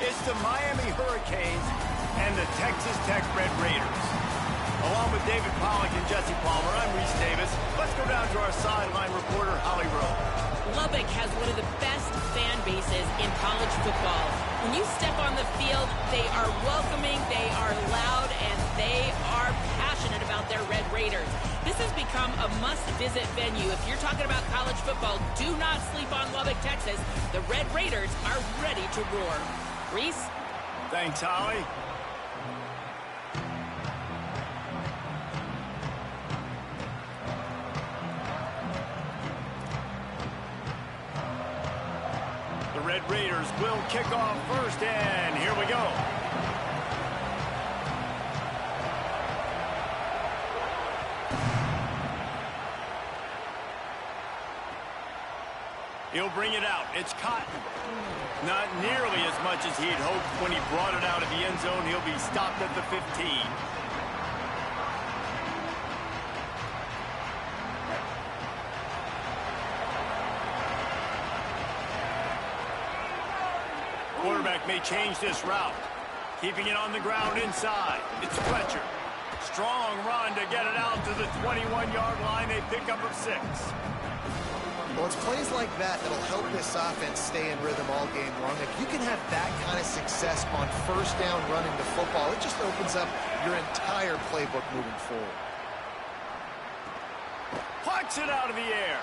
It's the Miami Hurricanes and the Texas Tech Red Raiders. Along with David Pollack and Jesse Palmer, I'm Reese Davis. Let's go down to our sideline reporter, Holly Rowe. Lubbock has one of the best fan bases in college football. When you step on the field, they are welcoming, they are loud, and they are passionate about their Red Raiders. This has become a must-visit venue. If you're talking about college football, do not sleep on Lubbock, Texas. The Red Raiders are ready to roar. Reese? Thanks, Holly. The Red Raiders will kick off first, and here we go. He'll bring it out. It's Cotton. Not nearly as much as he'd hoped when he brought it out of the end zone. He'll be stopped at the 15. Quarterback may change this route. Keeping it on the ground inside. It's Fletcher. Strong run to get it out to the 21-yard line. A pickup of 6. Well, it's plays like that that'll help this offense stay in rhythm all game long. If you can have that kind of success on first down running the football, it just opens up your entire playbook moving forward. Plucks it out of the air.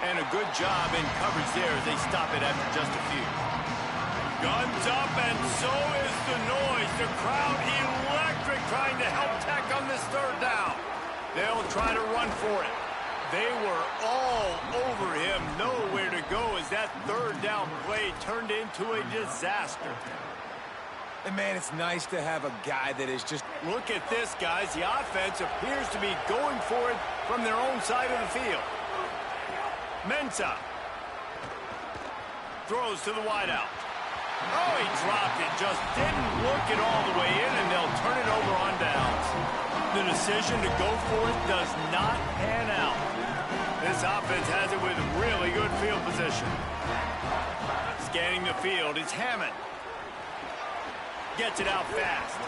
And a good job in coverage there as they stop it after just a few. Guns up, and so is the noise. The crowd electric trying to help Tech on this third down. They'll try to run for it. They were all over him, nowhere to go as that third down play turned into a disaster. And, man, it's nice to have a guy that is just... Look at this, guys. The offense appears to be going for it from their own side of the field. Mensah throws to the wideout. Oh, he dropped it. Just didn't look it all the way in, and they'll turn it over on downs. The decision to go for it does not pan out. This offense has it with really good field position. Scanning the field, it's Hammond. Gets it out fast.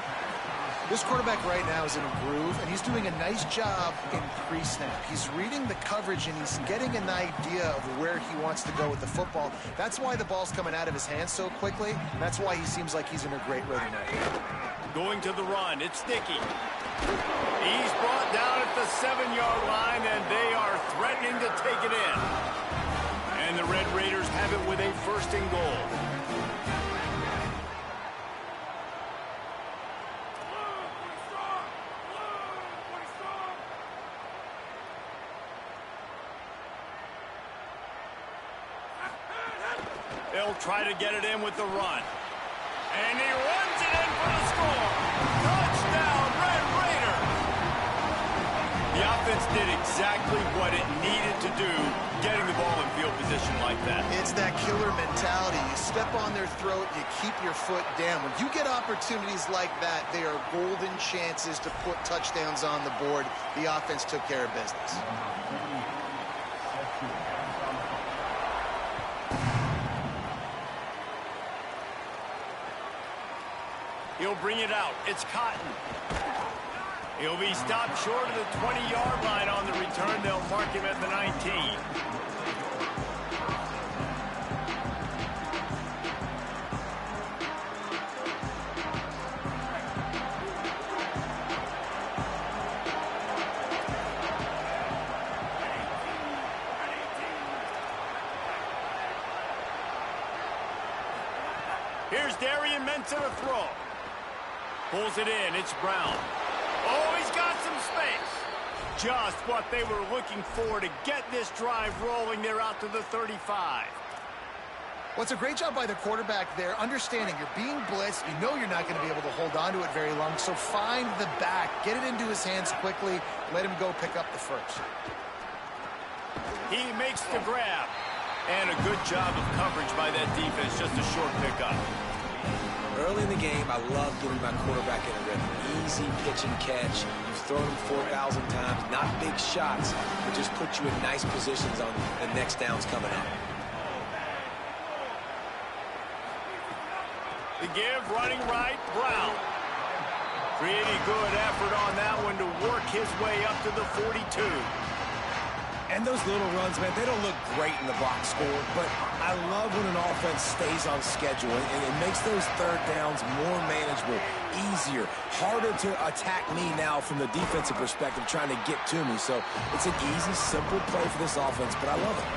This quarterback right now is in a groove, and he's doing a nice job in pre-snap. He's reading the coverage, and he's getting an idea of where he wants to go with the football. That's why the ball's coming out of his hands so quickly. That's why he seems like he's in a great rhythm right now. Going to the run, it's Dickey. He's brought down at the 7-yard line, and they are threatening to take it in. And the Red Raiders have it with a first and goal. They'll try to get it in with the run. And he runs it in for the score. Touchdown, Red Raider. The offense did exactly what it needed to do, getting the ball in field position like that. It's that killer mentality. You step on their throat, you keep your foot down. When you get opportunities like that, they are golden chances to put touchdowns on the board. The offense took care of business. He'll bring it out. It's Cotton. He'll be stopped short of the 20-yard line on the return. They'll mark him at the 19. Here's Darian Mensah to throw. Pulls it in. It's Brown. Oh, he's got some space. Just what they were looking for to get this drive rolling. They're out to the 35. Well, it's a great job by the quarterback there, understanding you're being blitzed. You know you're not going to be able to hold on to it very long, so find the back. Get it into his hands quickly. Let him go pick up the first. He makes the grab. And a good job of coverage by that defense. Just a short pickup. Early in the game, I love getting my quarterback in a rhythm. Easy pitch and catch. You've thrown him 4,000 times. Not big shots, but just put you in nice positions on the next downs coming up. The give, running right, Brown. Pretty good effort on that one to work his way up to the 42. And those little runs, man, they don't look great in the box score, but I love when an offense stays on schedule, and it makes those third downs more manageable, easier, harder to attack me now from the defensive perspective trying to get to me. So it's an easy, simple play for this offense, but I love it.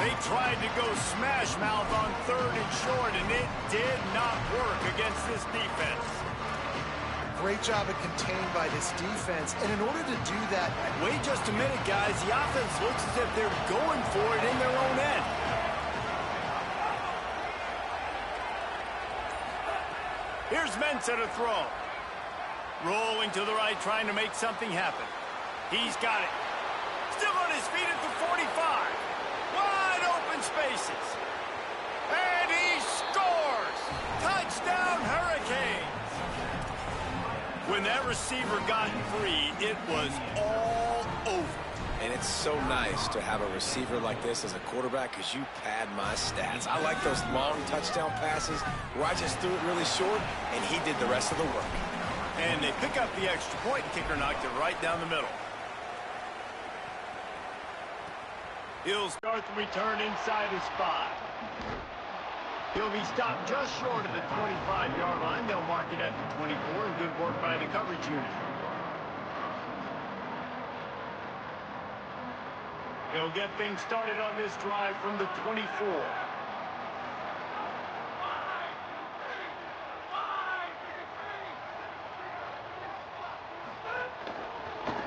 They tried to go smash mouth on 3rd and short, and it did not work against this defense. Great job of contained by this defense. And in order to do that... Wait just a minute, guys. The offense looks as if they're going for it in their own end. Here's Mensa to throw. Rolling to the right, trying to make something happen. He's got it. Still on his feet at the 45. Wide open spaces. And he scores! Touchdown, Hurricanes! When that receiver got free, it was all over. And it's so nice to have a receiver like this as a quarterback because you pad my stats. I like those long touchdown passes where I just threw it really short, and he did the rest of the work. And they pick up the extra point. Kicker knocked it right down the middle. He'll start the return inside his 5. He'll be stopped just short of the 25-yard line. They'll mark it at the 24, and good work by the coverage unit. He'll get things started on this drive from the 24.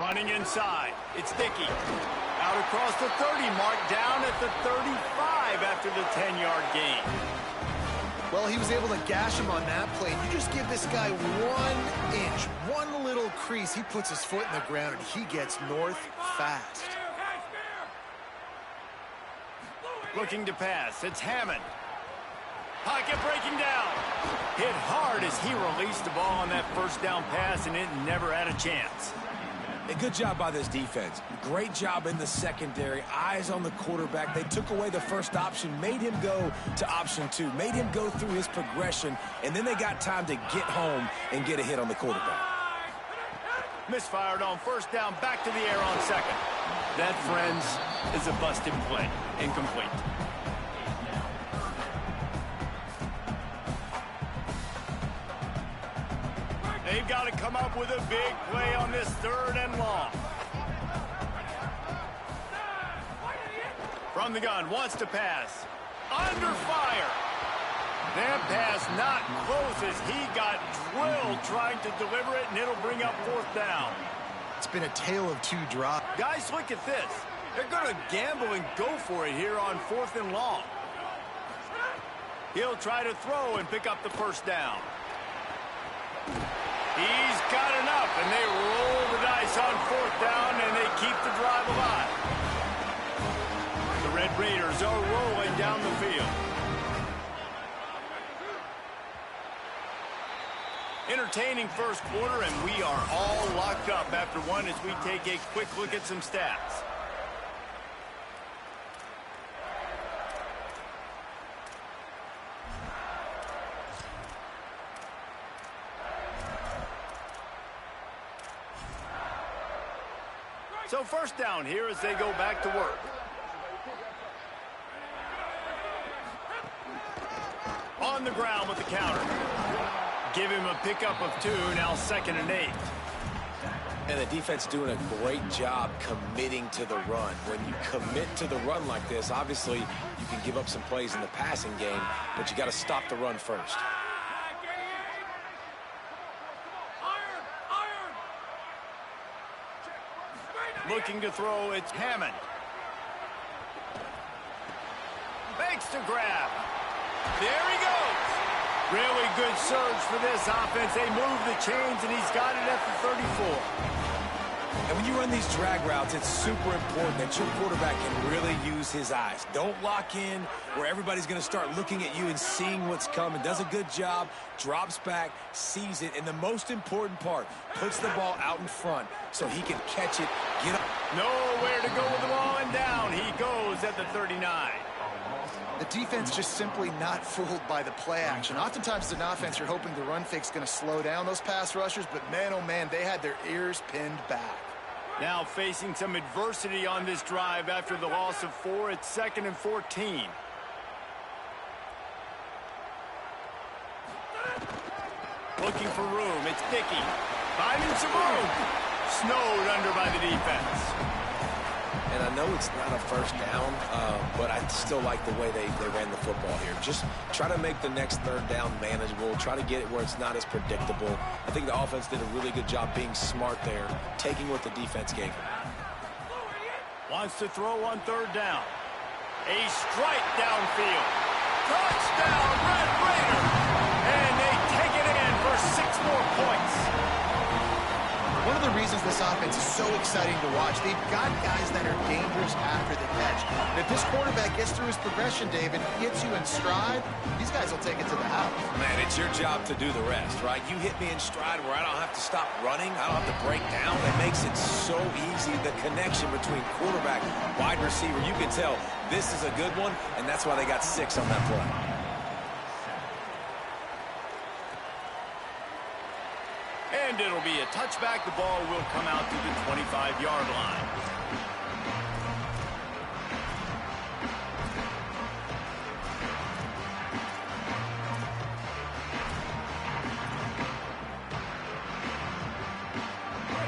Running inside, it's Dickey. Out across the 30, marked down at the 35 after the 10-yard gain. Well, he was able to gash him on that play. You just give this guy 1 inch, one little crease. He puts his foot in the ground, and he gets north fast. Looking to pass, it's Hammond. Pocket breaking down. Hit hard as he released the ball on that first down pass, and it never had a chance. A good job by this defense. Great job in the secondary. Eyes on the quarterback. They took away the first option, made him go to option 2, made him go through his progression, and then they got time to get home and get a hit on the quarterback. Misfired on first down, back to the air on second. That, friends, is a busted play. Incomplete. They've got to come up with a big play on this 3rd and long. From the gun, wants to pass. Under fire. That pass not close as he got drilled trying to deliver it, and it'll bring up 4th down. It's been a tale of 2 drops. Guys, look at this. They're going to gamble and go for it here on 4th and long. He'll try to throw and pick up the first down. He's got enough, and they roll the dice on 4th down, and they keep the drive alive. The Red Raiders are rolling down the field. Entertaining first quarter, and we are all locked up after one as we take a quick look at some stats. So first down here as they go back to work. On the ground with the counter. Give him a pickup of 2, now 2nd and 8. And the defense doing a great job committing to the run. When you commit to the run like this, obviously you can give up some plays in the passing game, but you got to stop the run first. Looking to throw, it's Hammond. Makes to grab. There he goes. Really good surge for this offense. They move the chains, and he's got it at the 34. And when you run these drag routes, it's super important that your quarterback can really use his eyes. Don't lock in where everybody's going to start looking at you and seeing what's coming. Does a good job, drops back, sees it, and the most important part, puts the ball out in front so he can catch it, get up. Nowhere to go with the ball, and down he goes at the 39. The defense just simply not fooled by the play action. Oftentimes, as an offense, you're hoping the run fake's going to slow down those pass rushers, but man, oh man, they had their ears pinned back. Now facing some adversity on this drive after the loss of 4. It's 2nd and 14. Looking for room. It's Dickey. Finding some room. Snowed under by the defense. And I know it's not a first down, but I still like the way they ran the football here. Just try to make the next 3rd down manageable. Try to get it where it's not as predictable. I think the offense did a really good job being smart there, taking what the defense gave them. Wants to throw on 3rd down. A strike downfield. Touchdown, Red Raiders! And they take it in for 6 more points. One of the reasons this offense is so exciting to watch, they've got guys that are dangerous after the catch. And if this quarterback gets through his progression, David, gets you in stride, these guys will take it to the house. Man, it's your job to do the rest, right? You hit me in stride where I don't have to stop running. I don't have to break down. It makes it so easy. The connection between quarterback, wide receiver, you can tell this is a good one, and that's why they got 6 on that play. And it'll be a touchback. The ball will come out to the 25-yard line.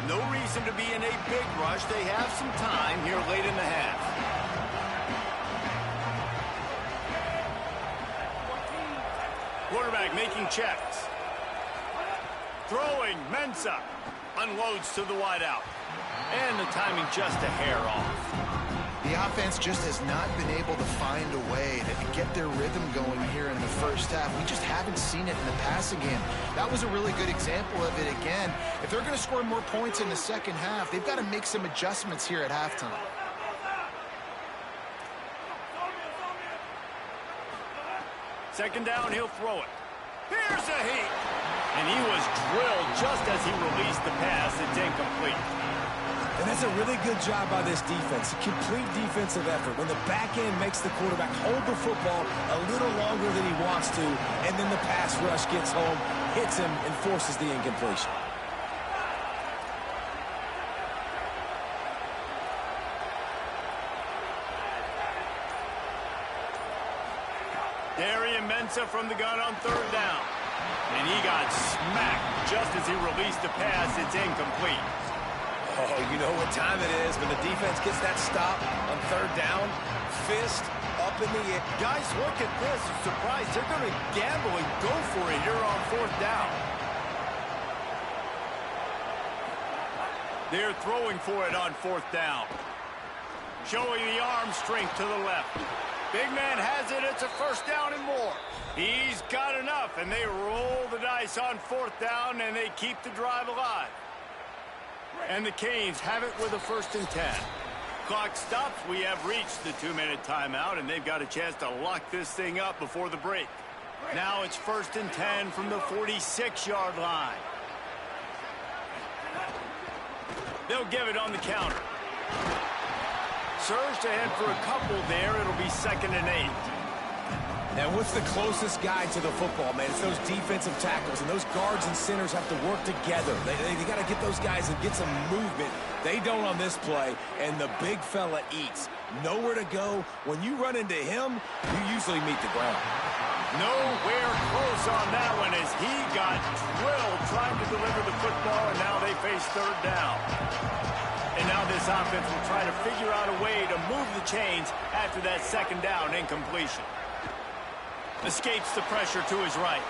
No reason to be in a big rush. They have some time here late in the half. Quarterback making checks. Throwing, Mensah unloads to the wideout. And the timing just a hair off. The offense just has not been able to find a way to get their rhythm going here in the first half. We just haven't seen it in the passing game. That was a really good example of it again. If they're going to score more points in the second half, they've got to make some adjustments here at halftime. Second down, he'll throw it. Here's a heat. And he was drilled just as he released the pass. It's incomplete. And that's a really good job by this defense. A complete defensive effort. When the back end makes the quarterback hold the football a little longer than he wants to, and then the pass rush gets home, hits him, and forces the incompletion. Darian Mensah from the gun on 3rd down. And he got smacked just as he released the pass. It's incomplete. Oh, you know what time it is when the defense gets that stop on 3rd down. Fist up in the air. Guys, look at this. I'm surprised they're going to gamble and go for it here on 4th down. They're throwing for it on 4th down. Showing the arm strength to the left. Big man has it. It's a 1st down and more. He's got enough, and they roll the dice on 4th down, and they keep the drive alive. And the Canes have it with a 1st and 10. Clock stops. We have reached the 2-minute timeout, and they've got a chance to lock this thing up before the break. Now it's 1st and 10 from the 46-yard line. They'll give it on the counter. Surged ahead for a couple there. It'll be 2nd and 8. Now, what's the closest guy to the football, man? It's those defensive tackles, and those guards and centers have to work together. They got to get those guys and get some movement. They don't on this play, and the big fella eats. Nowhere to go. When you run into him, you usually meet the ground. Nowhere close on that one as he got drilled trying to deliver the football, and now they face 3rd down. And now this offense will try to figure out a way to move the chains after that 2nd down incompletion. Escapes the pressure to his right.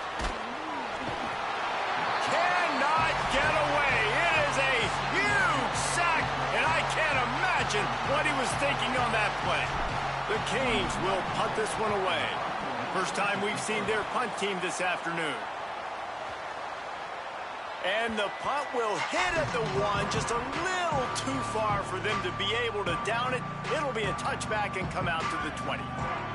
Cannot get away. It is a huge sack, and I can't imagine what he was thinking on that play. The Canes will punt this one away. First time we've seen their punt team this afternoon. And the punt will hit at the 1, just a little too far for them to be able to down it. It'll be a touchback and come out to the 20.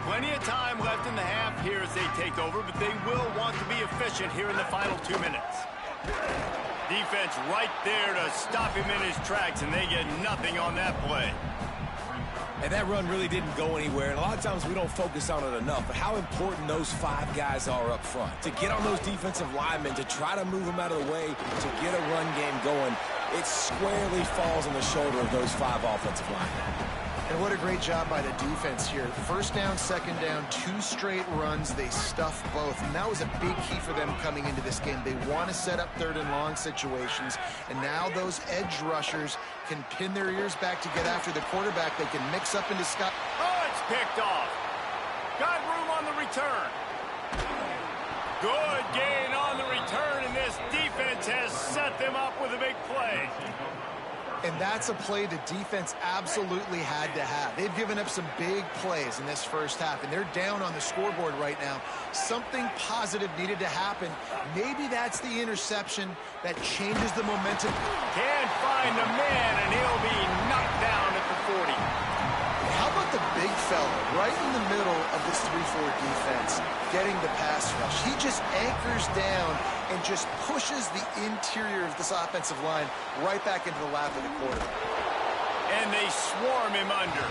Plenty of time left in the half here as they take over, but they will want to be efficient here in the final 2 minutes. Defense right there to stop him in his tracks, and they get nothing on that play. And that run really didn't go anywhere, and a lot of times we don't focus on it enough, but how important those 5 guys are up front. To get on those defensive linemen, to try to move them out of the way, to get a run game going, it squarely falls on the shoulder of those 5 offensive linemen. And what a great job by the defense here. First down, second down, 2 straight runs. They stuffed both. And that was a big key for them coming into this game. They want to set up 3rd and long situations. And now those edge rushers can pin their ears back to get after the quarterback. They can mix up into Scott. Oh, it's picked off. Got room on the return. Good gain on the return, and this defense has set them up with a big play. And that's a play the defense absolutely had to have. They've given up some big plays in this first half, and they're down on the scoreboard right now. Something positive needed to happen. Maybe that's the interception that changes the momentum. Can't find the man, and he'll be knocked down at the 40. How about the big fella right in the middle of this 3-4 defense getting the pass rush? He just anchors down and just pushes the interior of this offensive line right back into the lap of the quarterback. And they swarm him under.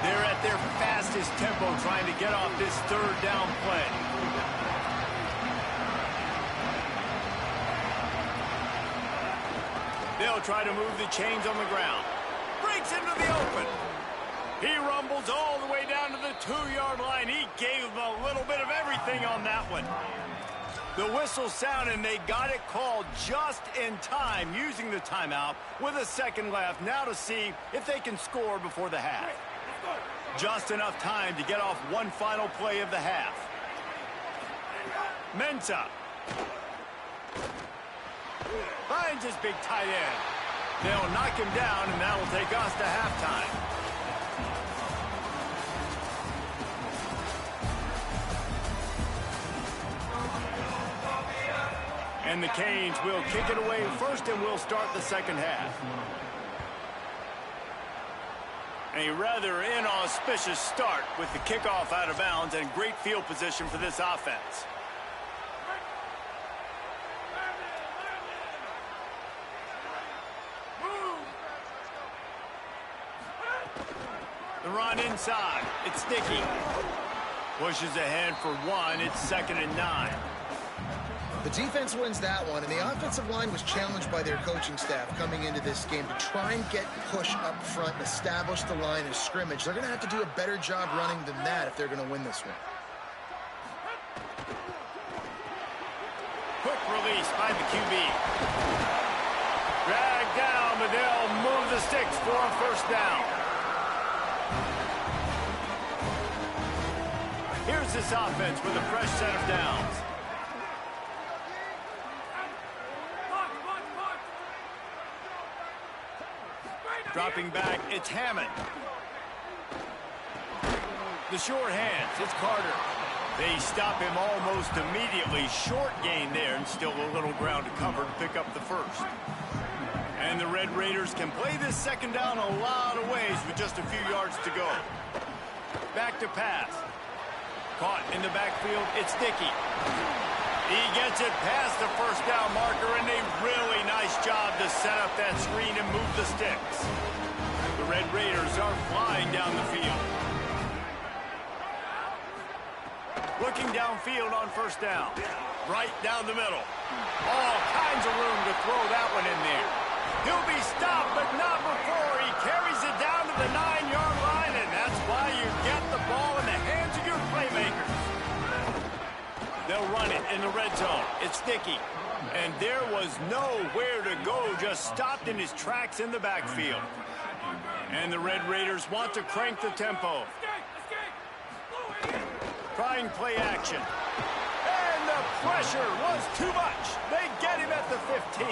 They're at their fastest tempo trying to get off this 3rd down play. They'll try to move the chains on the ground. Breaks into the open. He rumbles all the way down to the 2-yard line. He gave them a little bit of everything on that one. The whistle sounded, and they got it called just in time, using the timeout with a second left. Now to see if they can score before the half. Just enough time to get off one final play of the half. Mensah finds his big tight end. They'll knock him down, and that will take us to halftime. And the Canes will kick it away first, and we'll start the second half. A rather inauspicious start with the kickoff out of bounds and great field position for this offense. The run inside. It's sticky. Pushes ahead for 1. It's 2nd and 9. The defense wins that one, and the offensive line was challenged by their coaching staff coming into this game to try and get push up front and establish the line of scrimmage. They're going to have to do a better job running than that if they're going to win this one. Quick release by the QB. Dragged down, but they'll move the sticks for a first down. Here's this offense with a fresh set of downs. Dropping back, it's Hammond. The short hands, it's Carter. They stop him almost immediately. Short gain there, and still a little ground to cover to pick up the first. And the Red Raiders can play this second down a lot of ways with just a few yards to go. Back to pass. Caught in the backfield, it's Dickey. He gets it past the first down marker, and a really nice job to set up that screen and move the sticks. The Red Raiders are flying down the field. Looking downfield on first down. Right down the middle. All kinds of room to throw that one in there. He'll be stopped, but not before he carries it down to the 9-yard line, and that's why you get the ball in the hands of your playmakers. They'll run it in the red zone. It's Dickey. And there was nowhere to go, just stopped in his tracks in the backfield. And the Red Raiders want to crank the tempo. Trying play action. And the pressure was too much. They get him at the 15.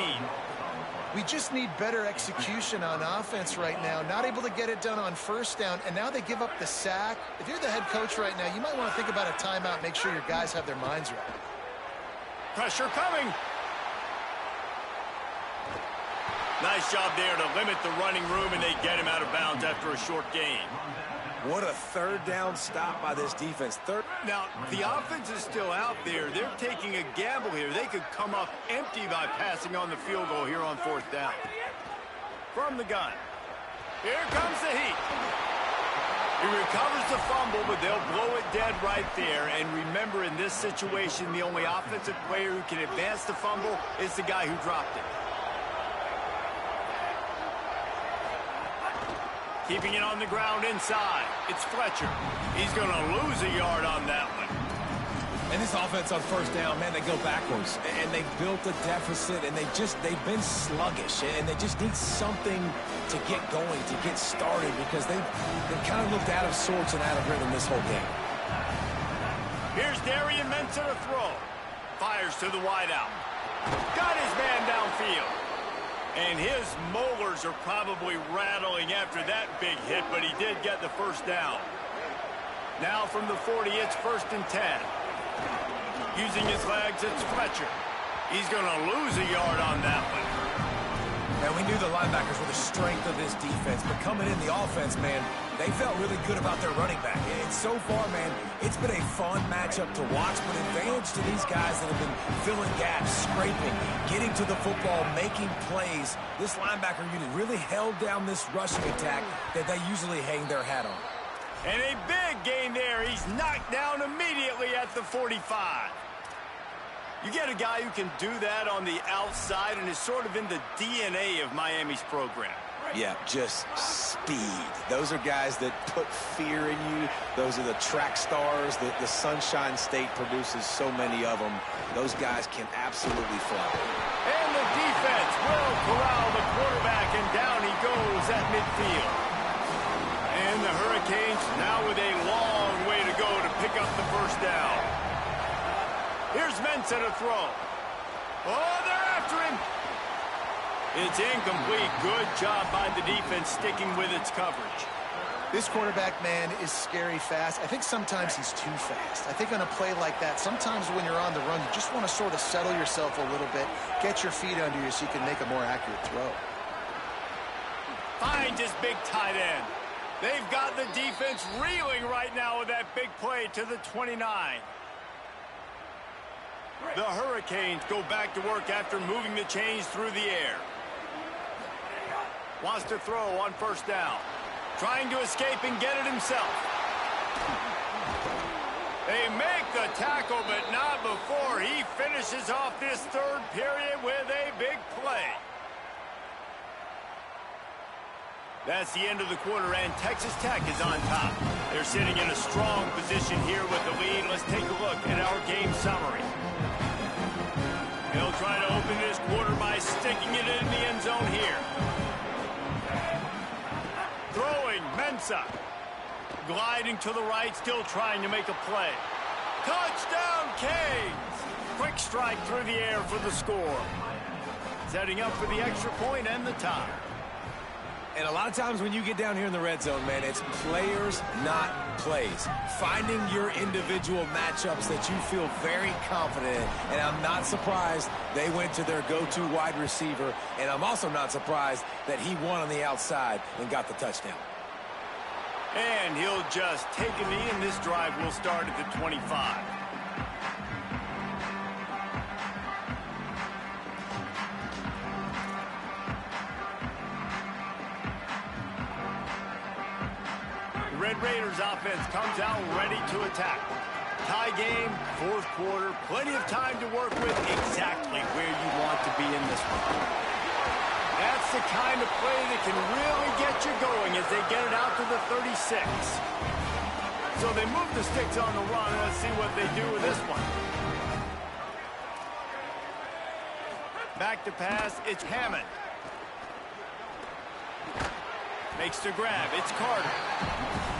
We just need better execution on offense right now. Not able to get it done on first down, and now they give up the sack. If you're the head coach right now, you might want to think about a timeout, make sure your guys have their minds right. Pressure coming. Nice job there to limit the running room, and they get him out of bounds after a short gain. What a third down stop by this defense. Now, the offense is still out there. They're taking a gamble here. They could come up empty by passing on the field goal here on 4th down. From the gun. Here comes the heat. He recovers the fumble, but they'll blow it dead right there. And remember, in this situation, the only offensive player who can advance the fumble is the guy who dropped it. Keeping it on the ground inside. It's Fletcher. He's going to lose a yard on that one. And this offense on 1st down, man, they go backwards. And they've built a deficit, and they've been sluggish. And they just need something to get going, to get started, because they've kind of looked out of sorts and out of rhythm this whole game. Here's Darian Mensah to throw. Fires to the wideout. Got his man downfield. And his molars are probably rattling after that big hit, but he did get the 1st down. Now from the 40, it's 1st and 10. Using his legs, it's Fletcher. He's going to lose a yard on that one. Man, we knew the linebackers were the strength of this defense, but coming in the offense, man, they felt really good about their running back. And so far, man, it's been a fun matchup to watch, but advantage to these guys that have been filling gaps, scraping, getting to the football, making plays. This linebacker unit really held down this rushing attack that they usually hang their hat on. And a big gain there. He's knocked down immediately at the 45. You get a guy who can do that on the outside and is sort of in the DNA of Miami's program. Yeah, just speed. Those are guys that put fear in you. Those are the track stars that the Sunshine State produces so many of them. Those guys can absolutely fly. And the defense will corral the quarterback, and down he goes at midfield. And the Hurricanes now with a long way to go to pick up the 1st down. Here's Mensah to throw. Oh, they're after him. It's incomplete. Good job by the defense sticking with its coverage. This quarterback, man, is scary fast. I think sometimes he's too fast. I think on a play like that, sometimes when you're on the run, you just want to sort of settle yourself a little bit, get your feet under you so you can make a more accurate throw. Finds his big tight end. They've got the defense reeling right now with that big play to the 29. The Hurricanes go back to work after moving the chains through the air. Wants to throw on 1st down. Trying to escape and get it himself. They make the tackle, but not before he finishes off this 3rd period with a big play. That's the end of the quarter, and Texas Tech is on top. They're sitting in a strong position here with the lead. Let's take a look at our game summary. He'll try to open this quarter by sticking it in the end zone here. Throwing, Mensah. Gliding to the right, still trying to make a play. Touchdown, Canes! Quick strike through the air for the score. Setting up for the extra point and the tie. And a lot of times when you get down here in the red zone, man, it's players, not plays. Finding your individual matchups that you feel very confident in. And I'm not surprised they went to their go-to wide receiver. And I'm also not surprised that he won on the outside and got the touchdown. And he'll just take a knee, and this drive will start at the 25. Red Raiders offense comes out ready to attack. Tie game, 4th quarter, plenty of time to work with, exactly where you want to be in this one. That's the kind of play that can really get you going as they get it out to the 36. So they move the sticks on the run. Let's see what they do with this one. Back to pass, it's Hammond. Makes the grab, it's Carter.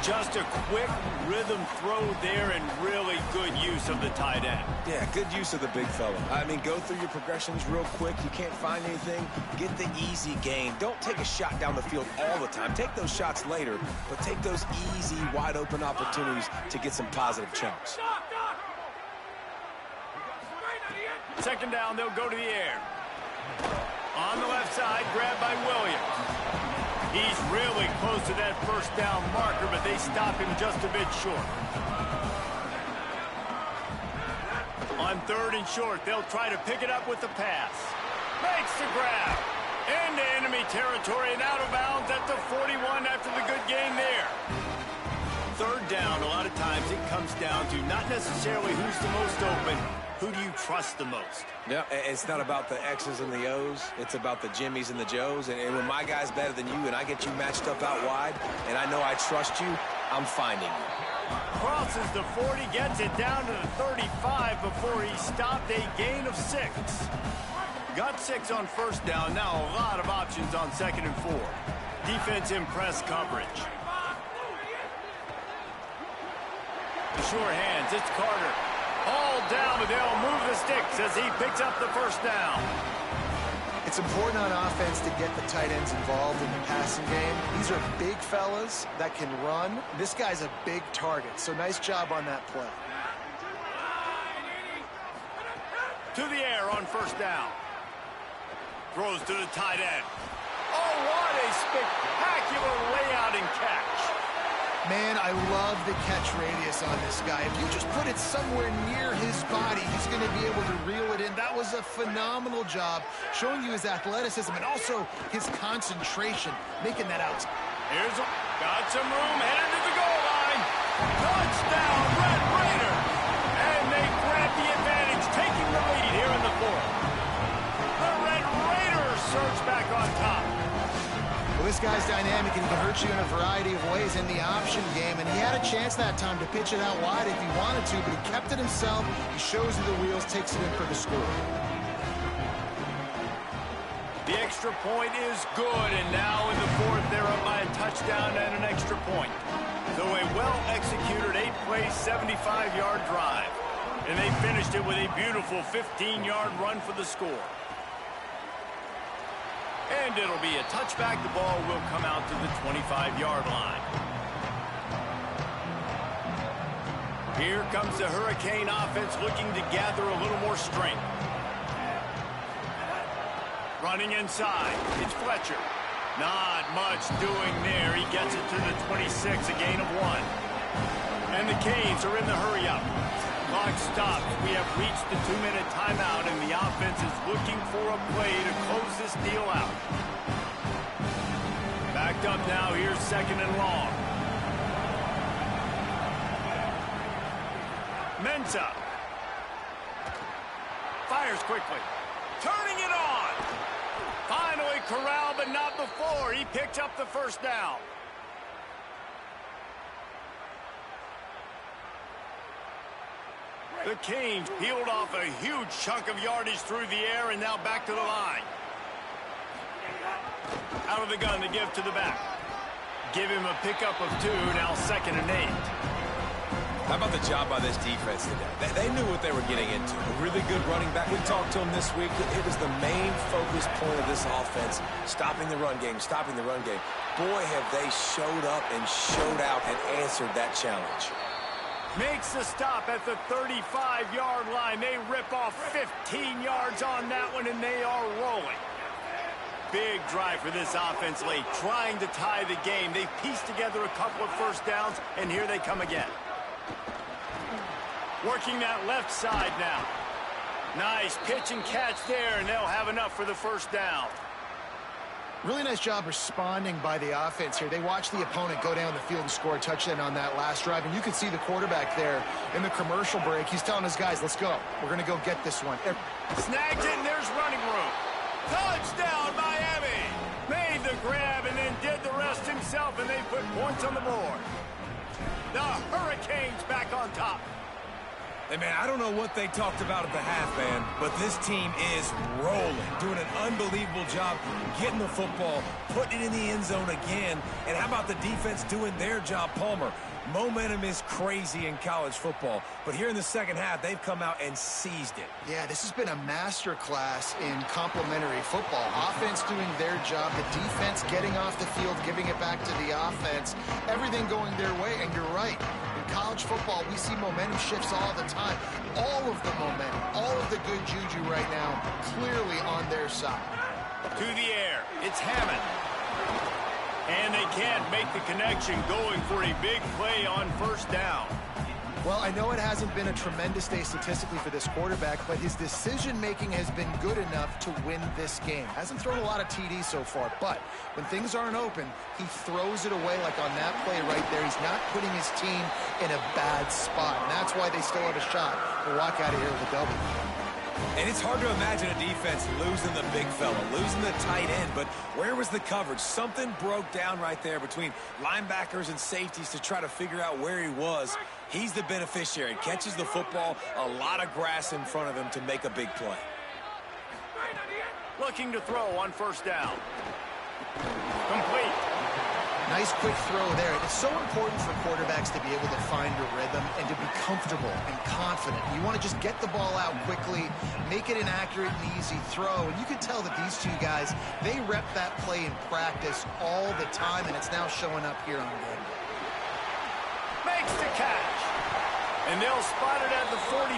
Just a quick rhythm throw there and really good use of the tight end. Yeah, good use of the big fella. I mean, go through your progressions real quick. You can't find anything, get the easy gain. Don't take a shot down the field all the time. Take those shots later, but take those easy, wide-open opportunities to get some positive chunks. 2nd down, they'll go to the air. On the left side, grabbed by Williams. He's really close to that first down marker, but they stop him just a bit short. On 3rd and short, they'll try to pick it up with the pass. Makes the grab. Into enemy territory and out of bounds at the 41 after the good gain there. 3rd down, a lot of times it comes down to not necessarily who's the most open, who do you trust the most? Yeah, it's not about the X's and the O's. It's about the Jimmies and the Joes. And when my guy's better than you and I get you matched up out wide and I know I trust you, I'm finding you. Crosses the 40, gets it down to the 35 before he stopped, a gain of 6. Got 6 on 1st down, now a lot of options on 2nd and 4. Defense in press coverage. Sure hands, it's Carter. All down, but they'll move the sticks as he picks up the 1st down. It's important on offense to get the tight ends involved in the passing game. These are big fellas that can run. This guy's a big target, so nice job on that play. To the air on 1st down. Throws to the tight end. Oh, what a spectacular layout and catch. Man, I love the catch radius on this guy. If you just put it somewhere near his body, he's going to be able to reel it in. That was a phenomenal job, showing you his athleticism and also his concentration, making that out. Got some room, headed to the goal line. Touchdown, Red Raider. And they grab the advantage, taking the lead here in the 4th. The Red Raiders surge back on top. Well, this guy's dynamic, and he can hurt you in a variety of ways in the option game, and he had a chance that time to pitch it out wide if he wanted to, but he kept it himself. He shows you the wheels, takes it in for the score. The extra point is good, and now in the 4th, they're up by a touchdown and an extra point. So a well-executed 8-play, 75-yard drive, and they finished it with a beautiful 15-yard run for the score. And it'll be a touchback. The ball will come out to the 25-yard line. Here comes the Hurricane offense looking to gather a little more strength. Running inside. It's Fletcher. Not much doing there. He gets it to the 26, a gain of 1. And the Canes are in the hurry-up. Clock stopped. We have reached the 2-minute timeout, and the offense is looking for a play to close this deal out. Backed up now. Here's 2nd and long. Mensah. Fires quickly. Turning it on. Finally corralled, but not before. He picked up the 1st down. The Canes peeled off a huge chunk of yardage through the air and now back to the line. Out of the gun to give to the back. Give him a pickup of 2, now 2nd and 8. How about the job by this defense today? They knew what they were getting into. A really good running back. We talked to him this week. It was the main focus point of this offense, stopping the run game, stopping the run game. Boy, have they showed up and showed out and answered that challenge. Makes the stop at the 35-yard line. They rip off 15 yards on that one, and they are rolling. Big drive for this offense late, trying to tie the game. They've pieced together a couple of 1st downs, and here they come again. Working that left side now. Nice pitch and catch there, and they'll have enough for the 1st down. Really nice job responding by the offense here. They watched the opponent go down the field and score a touchdown on that last drive, and you can see the quarterback there in the commercial break. He's telling his guys, let's go. We're going to go get this one. Snagged it, and there's running room. Touchdown, Miami! Made the grab and then did the rest himself, and they put points on the board. The Hurricanes back on top. Hey, man, I don't know what they talked about at the half, man, but this team is rolling, doing an unbelievable job getting the football, putting it in the end zone again. And how about the defense doing their job, Palmer? Momentum is crazy in college football, but here in the second half, they've come out and seized it. Yeah, this has been a master class in complementary football. Offense doing their job, the defense getting off the field, giving it back to the offense, everything going their way, and you're right. College football, we see momentum shifts all the time. All of the momentum, all of the good juju right now, clearly on their side. To the air. It's Hammond. And they can't make the connection, going for a big play on first down. Well, I know it hasn't been a tremendous day statistically for this quarterback, but his decision-making has been good enough to win this game. Hasn't thrown a lot of TDs so far, but when things aren't open, he throws it away like on that play right there. He's not putting his team in a bad spot, and that's why they still have a shot to walk out of here with a W. And it's hard to imagine a defense losing the big fella, losing the tight end, but where was the coverage? Something broke down right there between linebackers and safeties to try to figure out where he was. He's the beneficiary. Catches the football, a lot of grass in front of him to make a big play. Looking to throw on first down. Complete. Nice quick throw there. It's so important for quarterbacks to be able to find a rhythm and to be comfortable and confident. You want to just get the ball out quickly, make it an accurate and easy throw. And you can tell that these two guys, they rep that play in practice all the time, and it's now showing up here on game. Makes the catch. And they'll spot it at the 45.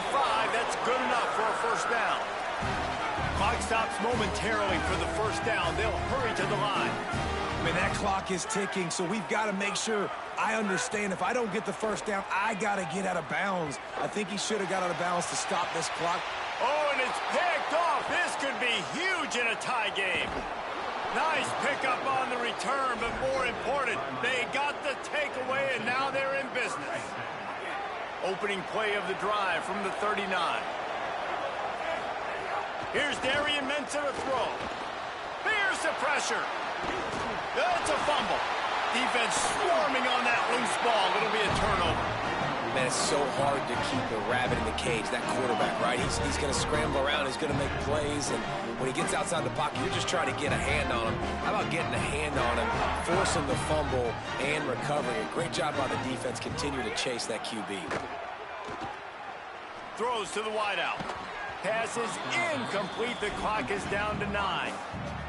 That's good enough for a first down. Clock stops momentarily for the first down. They'll hurry to the line. I mean, that clock is ticking, so we've got to make sure I understand if I don't get the first down, I got to get out of bounds. I think he should have got out of bounds to stop this clock. Oh, and it's picked off. This could be huge in a tie game. Nice pickup on the return, but more important, they got the takeaway, and now they're in business. Opening play of the drive from the 39. Here's Darian Mensah to throw. Here's the pressure. That's a fumble. Defense swarming on that loose ball. It'll be a turnover. Man, it's so hard to keep a rabbit in the cage, that quarterback, right? He's going to scramble around. He's going to make plays. And when he gets outside the pocket, you're just trying to get a hand on him. How about getting a hand on him, forcing the fumble, and recovering? A great job by the defense. Continue to chase that QB. Throws to the wideout. Pass is incomplete. The clock is down to 9.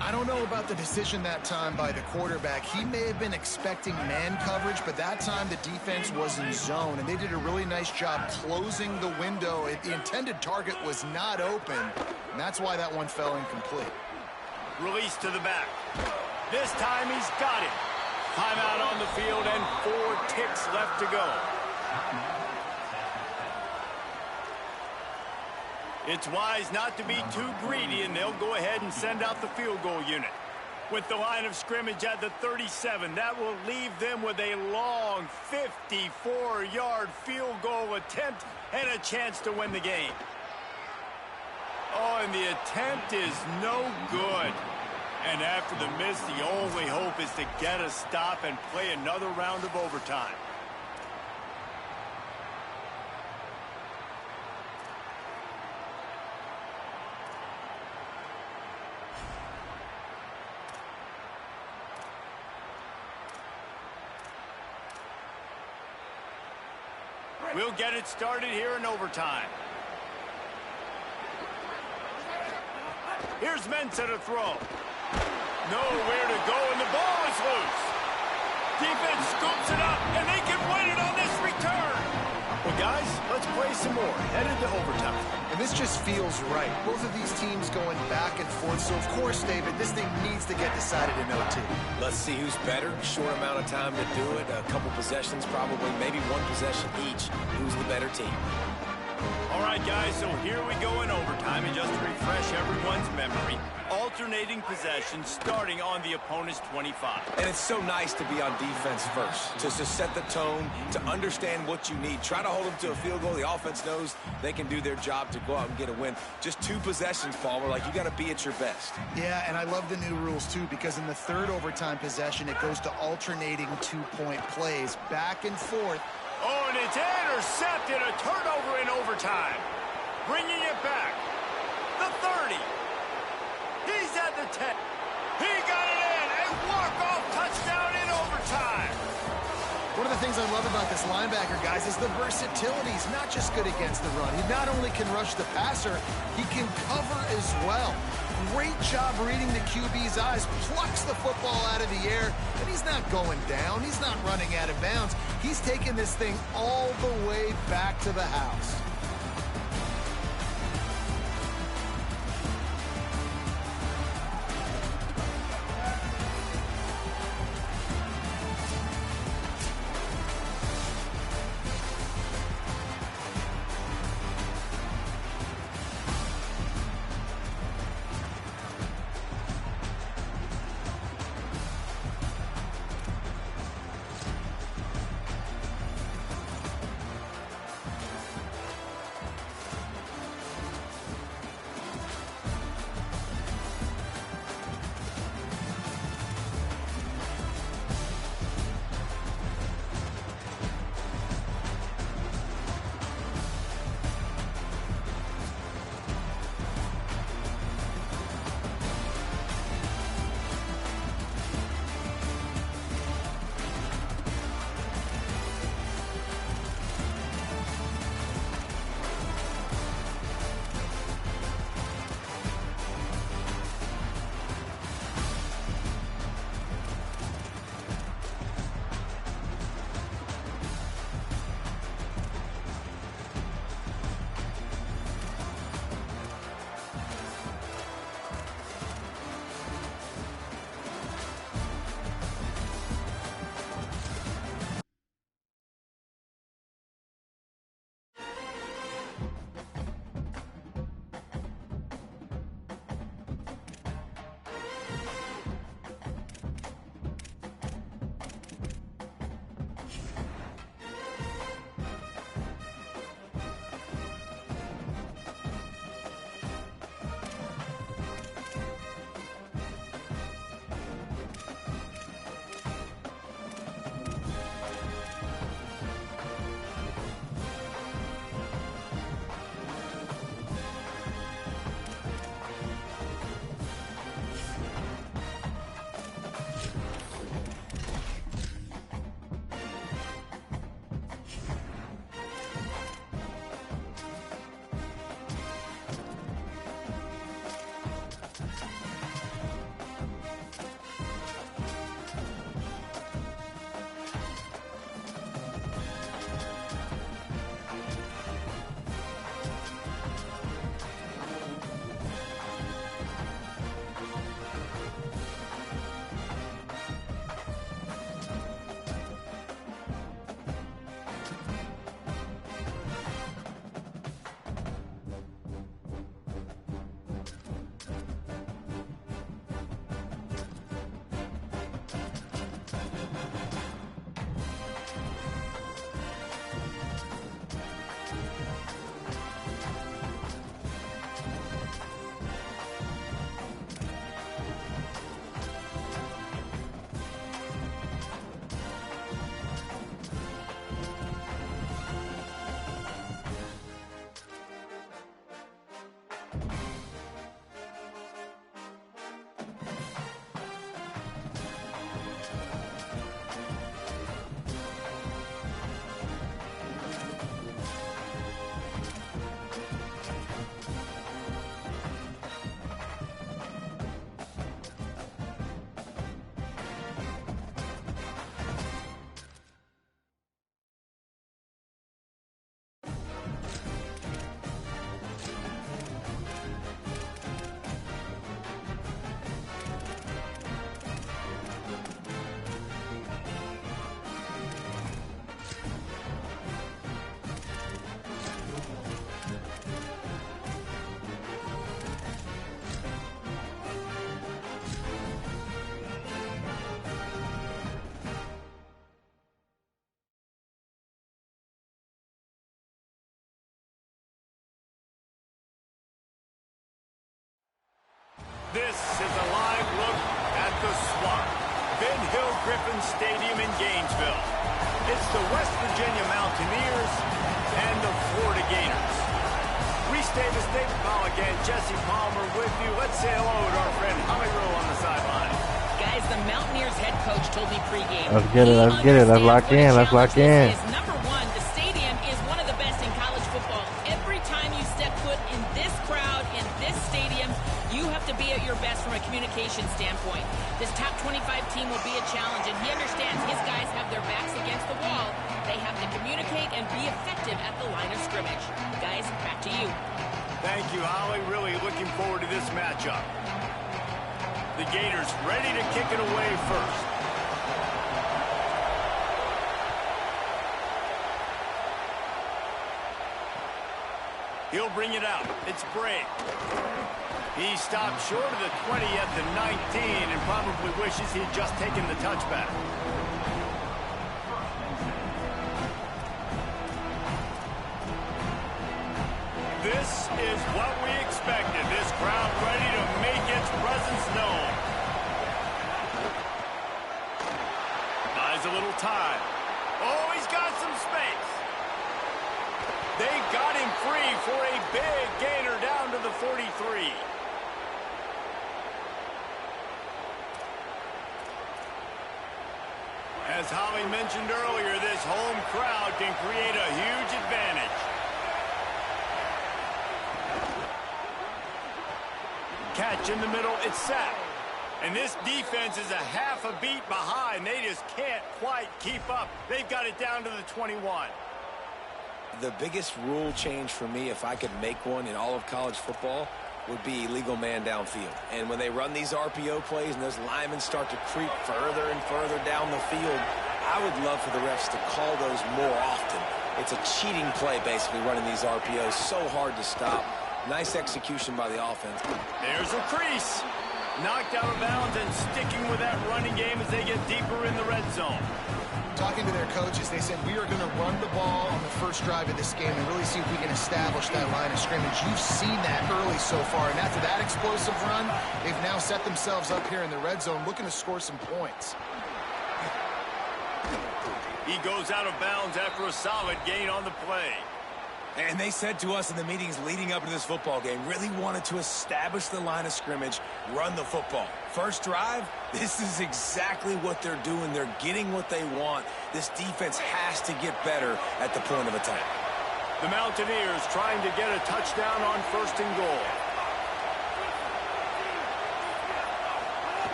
I don't know about the decision that time by the quarterback. He may have been expecting man coverage, but that time the defense was in zone, and they did a really nice job closing the window. The intended target was not open, and that's why that one fell incomplete. Release to the back. This time he's got it. Timeout on the field and 4 ticks left to go. It's wise not to be too greedy, and they'll go ahead and send out the field goal unit. With the line of scrimmage at the 37, that will leave them with a long 54-yard field goal attempt and a chance to win the game. Oh, and the attempt is no good. And after the miss, the only hope is to get a stop and play another round of overtime. We'll get it started here in overtime. Here's Mensah to throw. Nowhere to go, and the ball is loose. Defense scoops it up, and they can win it on this return. Well, guys, let's play some more. Headed to overtime. And this just feels right. Both of these teams going back and forth. So, of course, David, this thing needs to get decided in OT. Let's see who's better. Short amount of time to do it. A couple possessions probably. Maybe one possession each. Who's the better team? All right, guys, so here we go in overtime. And just to refresh everyone's memory, alternating possessions starting on the opponent's 25. And it's so nice to be on defense first, to set the tone, to understand what you need. Try to hold them to a field goal. The offense knows they can do their job to go out and get a win. Just 2 possessions, Palmer. Like, you got to be at your best. Yeah, and I love the new rules, too, because in the third overtime possession, it goes to alternating 2-point plays back and forth. Oh, and it's intercepted. A turnover in overtime. Bringing it back. The 30. He's at the 10. He got it in. A walk-off touchdown in overtime. One of the things I love about this linebacker, guys, is the versatility. He's not just good against the run. He not only can rush the passer, he can cover as well. Great job reading the QB's eyes, plucks the football out of the air, and he's not going down. He's not running out of bounds. He's taking this thing all the way back to the house. This is a live look at the Swamp, Ben Hill Griffin Stadium in Gainesville. It's the West Virginia Mountaineers and the Florida Gators. Restate the statement call again. Jesse Palmer with you. Let's say hello to our friend Holly Rowe on the sideline. Guys, the Mountaineers head coach told me pregame. Let's get it. Let's get it. Let's lock in. Let's lock in. Number one, the stadium is one of the best in college football. Every time you step foot in this crowd, in this stadium, you have to be at your best from a communication standpoint. This top 25 team will be a challenge, and he understands his guys have their backs against the wall. They have to communicate and be effective at the line of scrimmage. Guys, back to you. Thank you, Holly. Really looking forward to this matchup. The Gators ready to kick it away first. He'll bring it out. It's Bray. He stopped short of the 20 at the 19 and probably wishes he'd just taken the touchback. This is what we expected. This crowd ready to make its presence known. Buys a little time. Oh, he's got some space. They got him free for a big gainer down to the 43. As Holly mentioned earlier, this home crowd can create a huge advantage. Catch in the middle, it's sacked. And this defense is a half a beat behind. They just can't quite keep up. They've got it down to the 21. The biggest rule change for me, if I could make one in all of college football, would be illegal man downfield. And when they run these RPO plays and those linemen start to creep further and further down the field, I would love for the refs to call those more often. It's a cheating play, basically, running these RPOs. So hard to stop. Nice execution by the offense. There's a crease. Knocked out of bounds and sticking with that running game as they get deeper in the red zone. Talking to their coaches, they said we are going to run the ball on the first drive of this game and really see if we can establish that line of scrimmage. You've seen that early so far, and after that explosive run, they've now set themselves up here in the red zone looking to score some points. He goes out of bounds after a solid gain on the play. And they said to us in the meetings leading up to this football game, really wanted to establish the line of scrimmage, run the football. First drive, this is exactly what they're doing. They're getting what they want. This defense has to get better at the point of attack. The Mountaineers trying to get a touchdown on 1st and goal.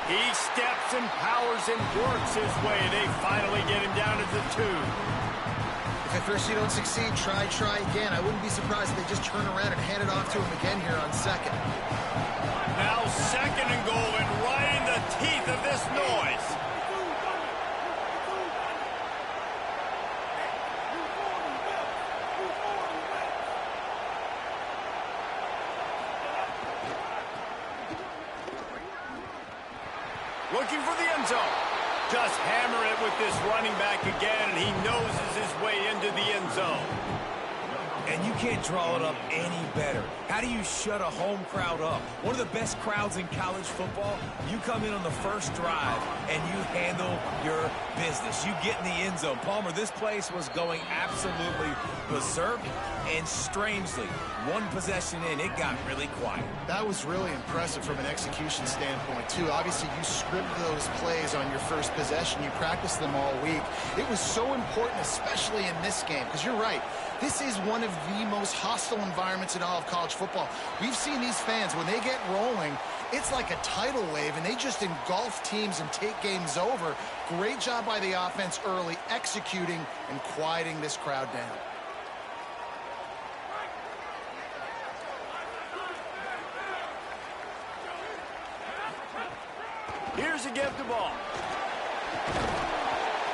He steps and powers and works his way. They finally get him down to the 2. If at first you don't succeed, try again. I wouldn't be surprised if they just turn around and hand it off to him again here on 2nd. Now 2nd and goal, and right in the teeth of this noise. Looking for the end zone. Just hammer it with this running back again, and he noses his way into the end zone. And you can't draw it up any better. How do you shut a home crowd up? One of the best crowds in college football. You come in on the first drive, and you handle your business. You get in the end zone. Palmer, this place was going absolutely berserk, and strangely, one possession in, it got really quiet. That was really impressive from an execution standpoint, too. Obviously, you script those plays on your first possession. You practice them all week. It was so important, especially in this game, because you're right. This is one of the most hostile environments in all of college football. We've seen these fans, when they get rolling, it's like a tidal wave, and they just engulf teams and take games over. Great job by the offense early, executing and quieting this crowd down. Here's a give to ball.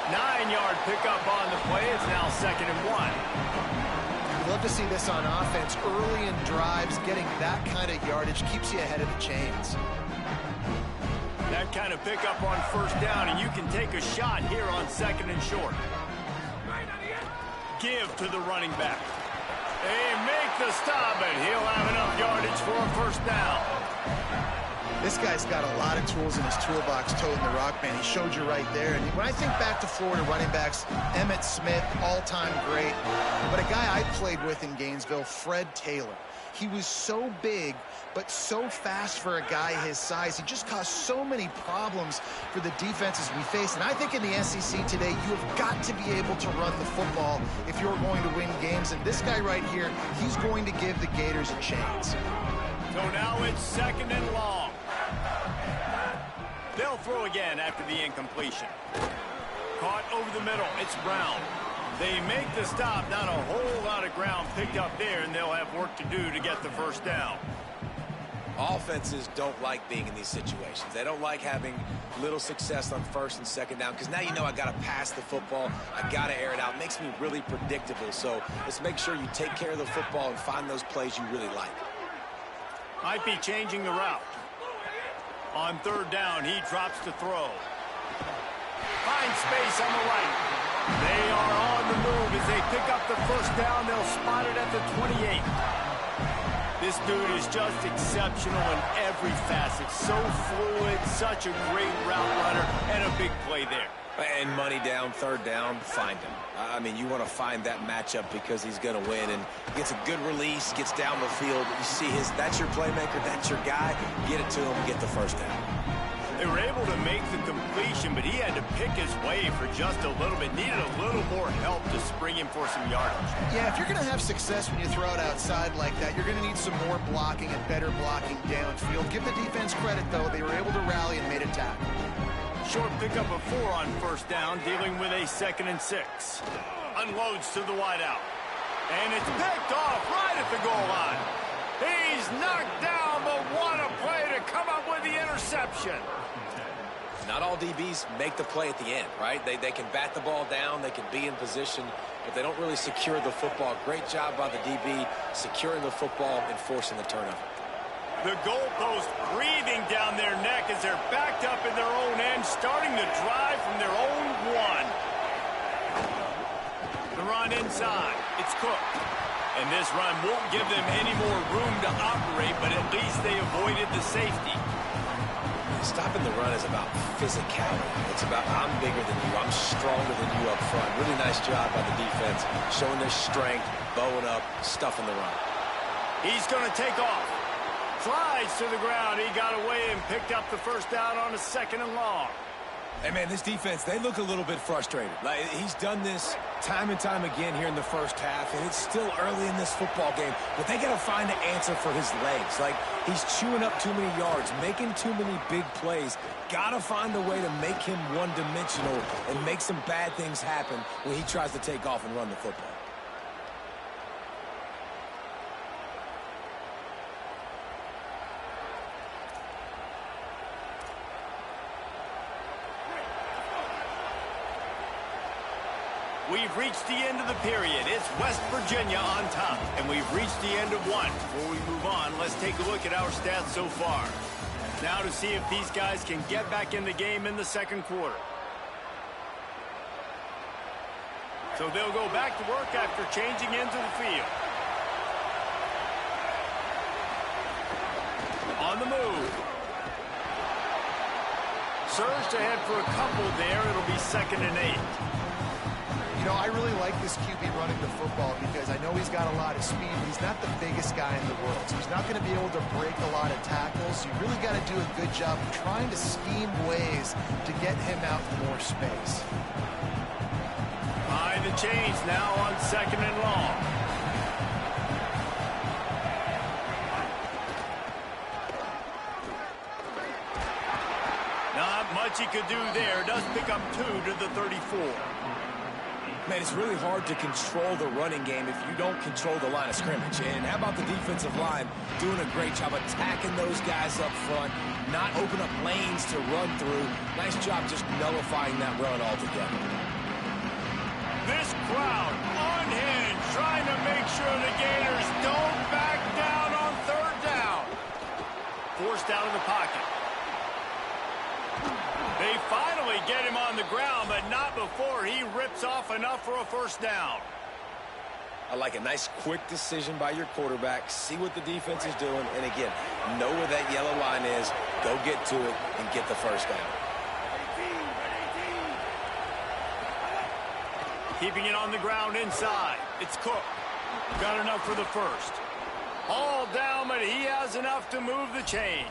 9-yard pickup on the play. It's now 2nd and 1. Love to see this on offense. Early in drives, getting that kind of yardage keeps you ahead of the chains. That kind of pickup on 1st down, and you can take a shot here on 2nd and short. Give to the running back. They make the stop, and he'll have enough yardage for a first down. This guy's got a lot of tools in his toolbox toting the rock, man. He showed you right there. And when I think back to Florida running backs, Emmitt Smith, all-time great. But a guy I played with in Gainesville, Fred Taylor. He was so big, but so fast for a guy his size. He just caused so many problems for the defenses we face. And I think in the SEC today, you have got to be able to run the football if you're going to win games. And this guy right here, he's going to give the Gators a chance. So now it's second and long. They'll throw again after the incompletion. Caught over the middle. It's Brown. They make the stop. Not a whole lot of ground picked up there, and they'll have work to do to get the first down. Offenses don't like being in these situations. They don't like having little success on first and second down because now you know I got to pass the football. I got to air it out. It makes me really predictable. So let's make sure you take care of the football and find those plays you really like. Might be changing the route. On third down, he drops to throw. Finds space on the right. They are on the move as they pick up the first down. They'll spot it at the 28. This dude is just exceptional in every facet. So fluid, such a great route runner, and a big play there. And money down, third down, find him. I mean, you want to find that matchup because he's going to win. And gets a good release, gets down the field. You see that's your playmaker, that's your guy. Get it to him, get the first down. They were able to make the completion, but he had to pick his way for just a little bit. Needed a little more help to spring him for some yardage. Yeah, if you're going to have success when you throw it outside like that, you're going to need some more blocking and better blocking downfield. Give the defense credit, though. They were able to rally and made a tackle. Short pickup of 4 on first down, dealing with a 2nd and 6. Unloads to the wideout. And it's picked off right at the goal line. He's knocked down, but what a play to come up with the interception. Not all DBs make the play at the end, right? They can bat the ball down, they can be in position, but they don't really secure the football. Great job by the DB securing the football and forcing the turnover. The goalpost breathing down their neck as they're backed up in their own end, starting the drive from their own 1. The run inside. It's Cook. And this run won't give them any more room to operate, but at least they avoided the safety. Stopping the run is about physicality. It's about I'm bigger than you, I'm stronger than you up front. Really nice job by the defense, showing their strength, bowing up, stuffing the run. He's going to take off. Slides to the ground. He got away and picked up the first down on a 2nd and long. Hey, man, this defense, they look a little bit frustrated. Like, he's done this time and time again here in the first half, and it's still early in this football game, but they got to find an answer for his legs. Like, he's chewing up too many yards, making too many big plays. Got to find a way to make him one-dimensional and make some bad things happen when he tries to take off and run the football. We've reached the end of the period. It's West Virginia on top, and we've reached the end of 1. Before we move on, let's take a look at our stats so far. Now to see if these guys can get back in the game in the second quarter. So they'll go back to work after changing into the field. On the move. Surged ahead for a couple there. It'll be 2nd and 8. You know, I really like this QB running the football because I know he's got a lot of speed, but he's not the biggest guy in the world. So he's not going to be able to break a lot of tackles. You really got to do a good job of trying to scheme ways to get him out in more space. Behind the chains now on 2nd and long. Not much he could do there. Does pick up 2 to the 34. Man, it's really hard to control the running game if you don't control the line of scrimmage. And how about the defensive line doing a great job attacking those guys up front, not open up lanes to run through. Nice job just nullifying that run altogether. This crowd unhinged, trying to make sure the Gators don't back down on 3rd down. Forced out of the pocket. They finally get him on the ground, but not before he rips off enough for a first down. I like a nice quick decision by your quarterback. See what the defense is doing. And again, know where that yellow line is. Go get to it and get the first down. Keeping it on the ground inside. It's Cook. Got enough for the first. All down, but he has enough to move the chains.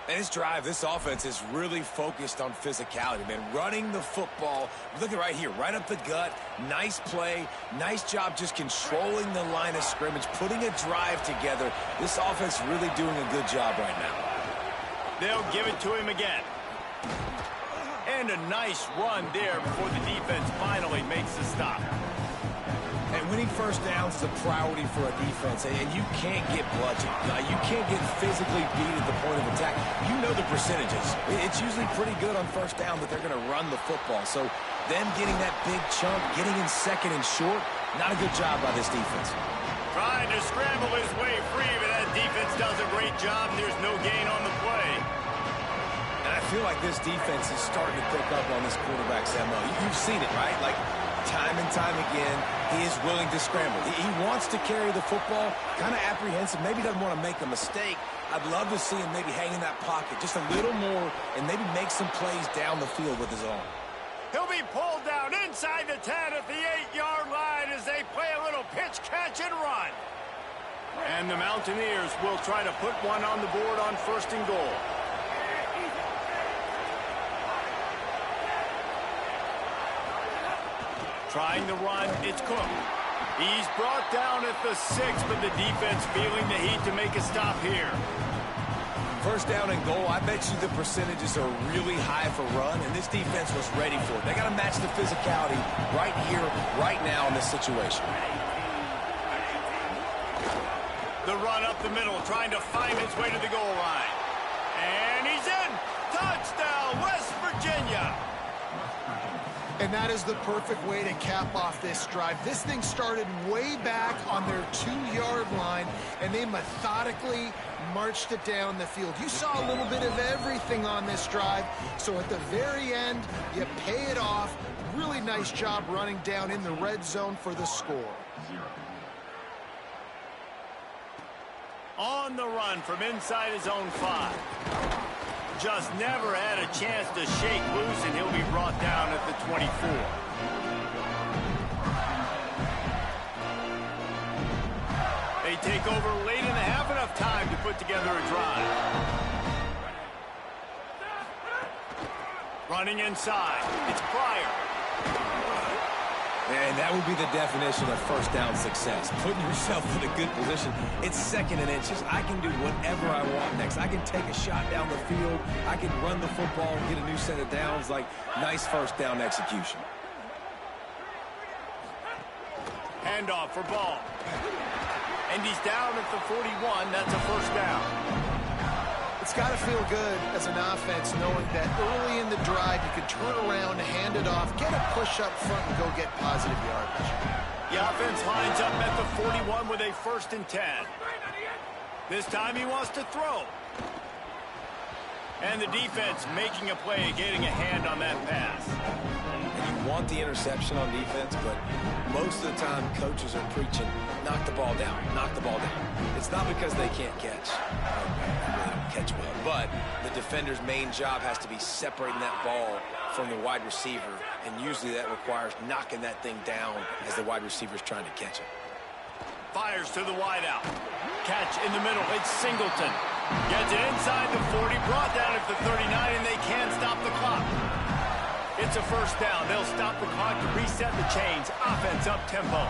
And this drive, this offense is really focused on physicality, man. Running the football. Look at right here, right up the gut. Nice play. Nice job just controlling the line of scrimmage, putting a drive together. This offense really doing a good job right now. They'll give it to him again. And a nice run there before the defense finally makes the stop. And winning first downs is a priority for a defense, and you can't get bludgeoned. You can't get physically beat at the point of attack. You know the percentages. It's usually pretty good on first down that they're going to run the football. So them getting that big chunk, getting in second and short, not a good job by this defense. Trying to scramble his way free, but that defense does a great job, and there's no gain on the play. And I feel like this defense is starting to pick up on this quarterback's MO. You've seen it, right? Like, time and time again, he is willing to scramble. He wants to carry the football, kind of apprehensive, maybe doesn't want to make a mistake. I'd love to see him maybe hang in that pocket just a little more and maybe make some plays down the field with his arm. He'll be pulled down inside the 10 at the 8-yard line as they play a little pitch, catch, and run. And the Mountaineers will try to put one on the board on 1st and goal. Trying the run, it's Cook. He's brought down at the 6, but the defense feeling the heat to make a stop here. First down and goal, I bet you the percentages are really high for run, and this defense was ready for it. They got to match the physicality right here, right now in this situation. The run up the middle, trying to find his way to the goal line. And he's in! Touchdown, West Virginia! And that is the perfect way to cap off this drive. This thing started way back on their 2-yard line, and they methodically marched it down the field. You saw a little bit of everything on this drive, so at the very end, you pay it off. Really nice job running down in the red zone for the score. On the run from inside his own 5. Just never had a chance to shake loose, and he'll be brought down at the 24. They take over late and have enough time to put together a drive. Running inside, it's Pryor. And that would be the definition of first down success. Putting yourself in a good position. It's 2nd and inches. I can do whatever I want next. I can take a shot down the field. I can run the football and get a new set of downs. Like, nice first down execution. Handoff for Ball. And he's down at the 41. That's a first down. It's got to feel good as an offense knowing that early in the drive you can turn around, hand it off, get a push up front, and go get positive yardage. The offense lines up at the 41 with a 1st and 10. This time he wants to throw. And the defense making a play, getting a hand on that pass. You want the interception on defense, but most of the time coaches are preaching, knock the ball down, knock the ball down. It's not because they can't catch. They don't catch well, but the defender's main job has to be separating that ball from the wide receiver, and usually that requires knocking that thing down as the wide receiver's trying to catch it. Fires to the wideout. Catch in the middle. It's Singleton. Gets it inside the 40, brought down at the 39, and they can't stop the clock. It's a first down. They'll stop the clock to reset the chains. Offense up tempo.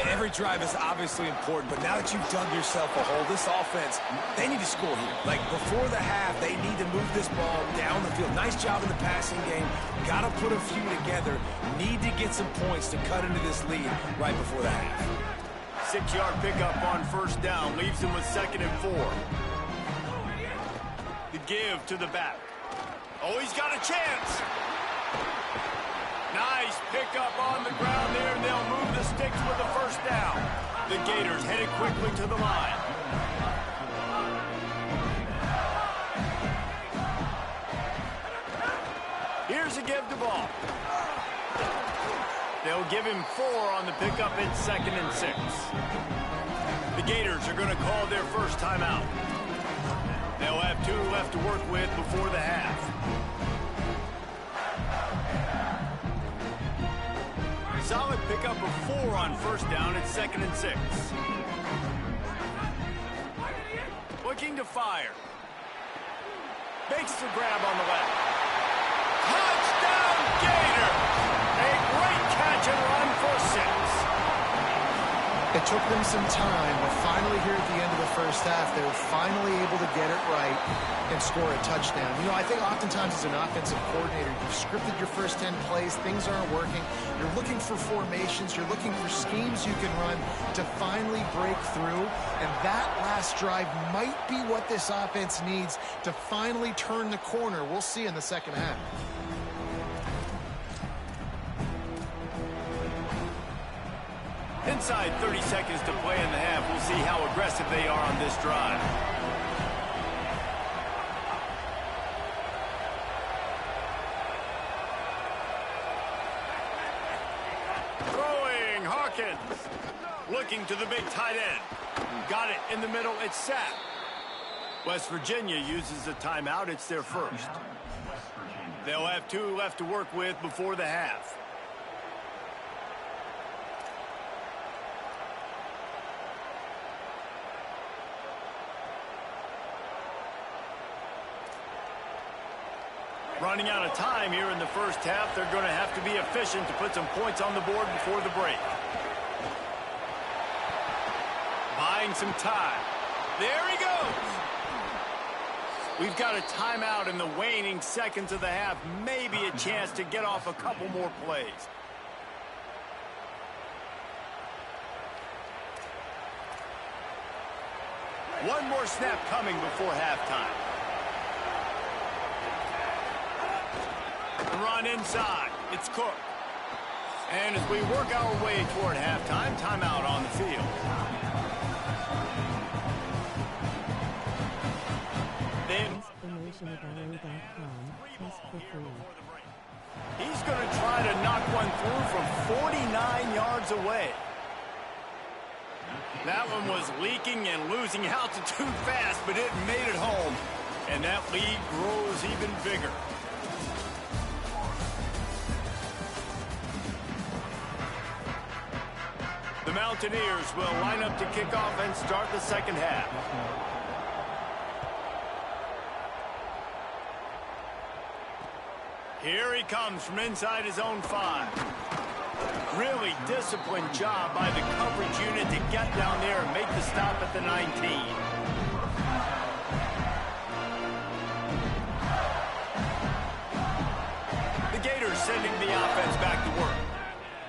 Every drive is obviously important, but now that you've dug yourself a hole, this offense, they need to score here. Like, before the half, they need to move this ball down the field. Nice job in the passing game. Got to put a few together. Need to get some points to cut into this lead right before the half. 6-yard pickup on first down. Leaves him with 2nd and 4. The give to the back. Oh, he's got a chance. Nice pickup on the ground there, and they'll move the sticks with the first down. The Gators headed quickly to the line. Here's a give to Ball. They'll give him 4 on the pickup. It's 2nd and 6. The Gators are going to call their first timeout. They'll have 2 left to work with before the half. Solid pickup of 4 on first down. It's 2nd and 6. Looking to fire. Makes the grab on the left. Touchdown, Gator! A great catch and run for 6. It took them some time, but finally here at the end of the first half, they were finally able to get it right and score a touchdown. You know, I think oftentimes as an offensive coordinator, you've scripted your first 10 plays, things aren't working. You're looking for formations, you're looking for schemes you can run to finally break through, and that last drive might be what this offense needs to finally turn the corner. We'll see in the second half. Inside 30 seconds to play in the half. We'll see how aggressive they are on this drive. Throwing, Hawkins. Looking to the big tight end. Got it in the middle. It's set. West Virginia uses a timeout. It's their first. They'll have 2 left to work with before the half. Running out of time here in the first half. They're going to have to be efficient to put some points on the board before the break. Buying some time. There he goes. We've got a timeout in the waning seconds of the half. Maybe a chance to get off a couple more plays. One more snap coming before halftime. Run inside. It's Cook. And as we work our way toward halftime, timeout on the field. He's going to try to knock one through from 49 yards away. That one was leaking and losing altitude fast, but it made it home. And that lead grows even bigger. The Mountaineers will line up to kick off and start the second half. Here he comes from inside his own 5. Really disciplined job by the coverage unit to get down there and make the stop at the 19. The Gators sending the offense back to work.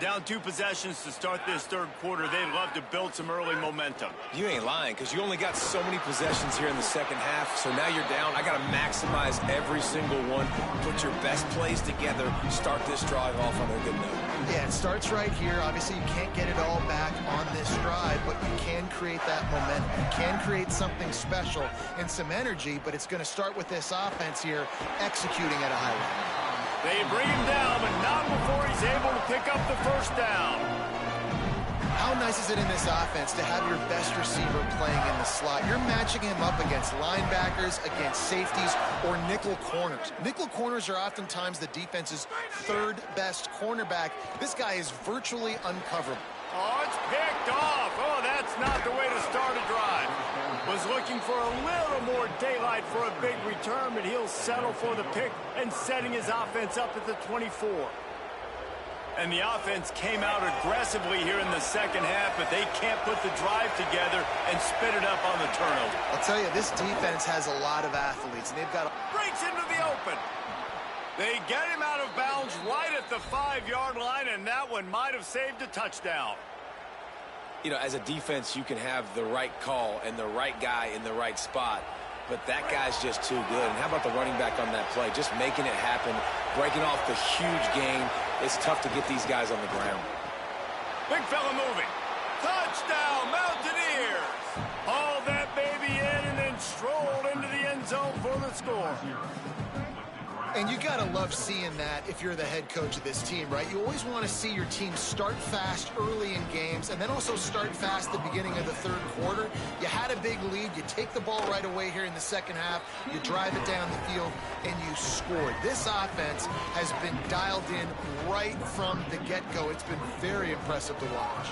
Down 2 possessions to start this third quarter. They'd love to build some early momentum. You ain't lying, because you only got so many possessions here in the second half, so now you're down. I got to maximize every single one, put your best plays together, start this drive off on a good note. Yeah, it starts right here. Obviously, you can't get it all back on this drive, but you can create that momentum. You can create something special and some energy, but it's going to start with this offense here executing at a high level. They bring him down, but not before he's able to pick up the first down. How nice is it in this offense to have your best receiver playing in the slot? You're matching him up against linebackers, against safeties, or nickel corners. Nickel corners are oftentimes the defense's 3rd best cornerback. This guy is virtually uncoverable. Oh, it's picked off. Oh, that's not the way to start a drive. Was looking for a little more daylight for a big return, but he'll settle for the pick and setting his offense up at the 24. And the offense came out aggressively here in the second half, but they can't put the drive together and spit it up on the turnover. I'll tell you, this defense has a lot of athletes, and they've got breaks into the open. They get him out of bounds right at the 5-yard line, and that one might have saved a touchdown. You know, as a defense, you can have the right call and the right guy in the right spot, but that guy's just too good. And how about the running back on that play? Just making it happen, breaking off the huge gain. It's tough to get these guys on the ground. Big fella moving. Touchdown, Mountaineers! Hauled that baby in and then strolled into the end zone for the score. And you got to love seeing that if you're the head coach of this team, right? You always want to see your team start fast early in games and then also start fast at the beginning of the third quarter. You had a big lead. You take the ball right away here in the second half. You drive it down the field, and you scored. This offense has been dialed in right from the get-go. It's been very impressive to watch.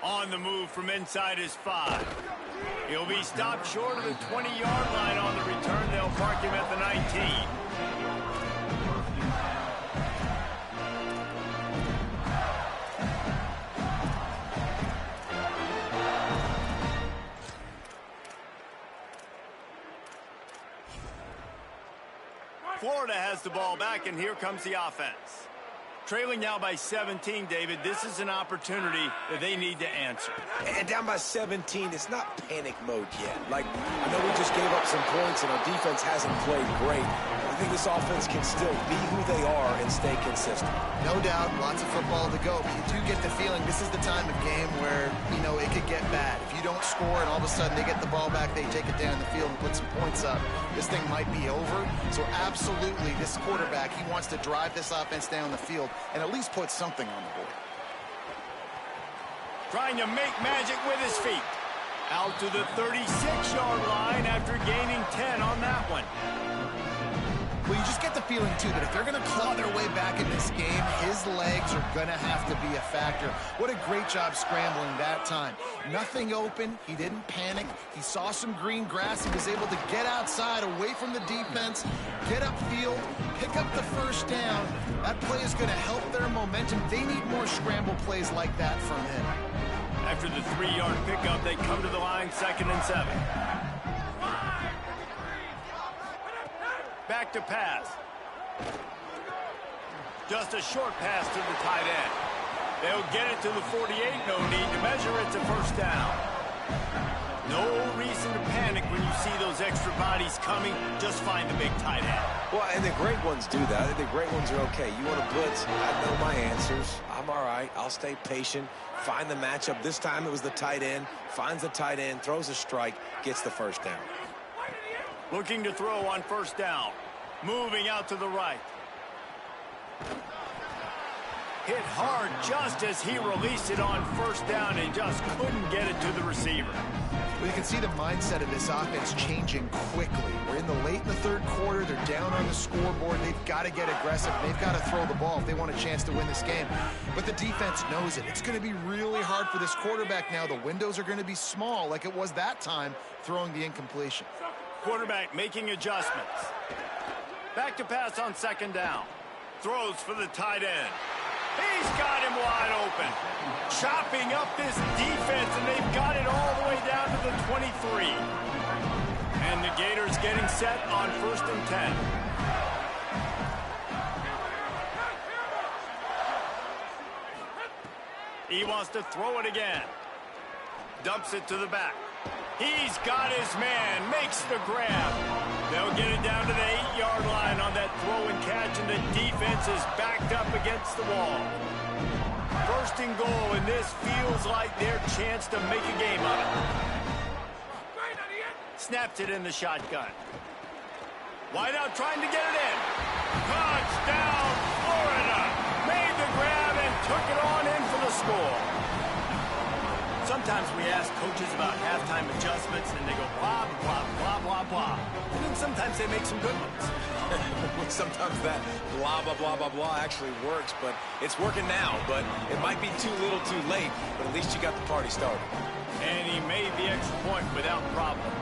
On the move from inside his 5. He'll be stopped short of the 20-yard line on the return. They'll mark him at the 19. Florida has the ball back, and here comes the offense. Trailing now by 17, David. This is an opportunity that they need to answer. And down by 17, it's not panic mode yet. Like, I know we just gave up some points and our defense hasn't played great. I think this offense can still be who they are and stay consistent. No doubt, lots of football to go, but you do get the feeling this is the time of game where, you know, it could get bad. If you don't score and all of a sudden they get the ball back, they take it down the field and put some points up, this thing might be over. So absolutely, this quarterback, he wants to drive this offense down the field and at least put something on the board. Trying to make magic with his feet. Out to the 36-yard line after gaining 10 on that one. Well, you just get the feeling, too, that if they're going to claw their way back in this game, his legs are going to have to be a factor. What a great job scrambling that time. Nothing open. He didn't panic. He saw some green grass. He was able to get outside, away from the defense, get upfield, pick up the first down. That play is going to help their momentum. They need more scramble plays like that from him. After the 3-yard pickup, they come to the line, 2nd and 7. Back to pass. Just a short pass to the tight end. They'll get it to the 48. No need to measure. It's a first down. No reason to panic when you see those extra bodies coming. Just find the big tight end. Well, and the great ones do that. The great ones are okay. You want to blitz? I know my answers. I'm all right. I'll stay patient. Find the matchup. This time it was the tight end. Finds the tight end, throws a strike, gets the first down. Looking to throw on first down. Moving out to the right. Hit hard just as he released it on first down and just couldn't get it to the receiver. Well, you can see the mindset of this offense changing quickly. We're late in the third quarter. They're down on the scoreboard. They've got to get aggressive. They've got to throw the ball if they want a chance to win this game. But the defense knows it. It's going to be really hard for this quarterback now. The windows are going to be small like it was that time throwing the incompletion. Quarterback making adjustments. Back to pass on second down. Throws for the tight end. He's got him wide open. Chopping up this defense, and they've got it all the way down to the 23. And the Gators getting set on 1st and 10. He wants to throw it again. Dumps it to the back. He's got his man, makes the grab. They'll get it down to the 8-yard line on that throw and catch, and the defense is backed up against the wall. 1st and goal, and this feels like their chance to make a game of it. Snaps it in the shotgun. Wideout trying to get it in. Touchdown, Florida. Made the grab and took it on in for the score. Sometimes we ask coaches about halftime adjustments, and they go blah, blah, blah, blah, blah. And then sometimes they make some good ones. Sometimes that blah, blah, blah, blah, blah actually works, but it's working now. But it might be too little too late, but at least you got the party started. And he made the extra point without problem.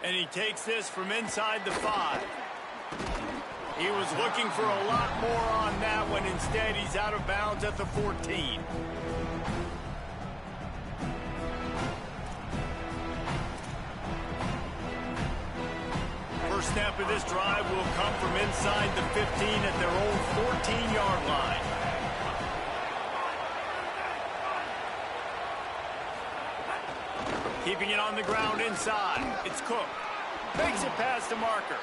And he takes this from inside the 5. He was looking for a lot more on that one. Instead, he's out of bounds at the 14. First snap of this drive will come from inside the 15 at their own 14-yard line. Keeping it on the ground inside. It's Cook. Makes it past the marker.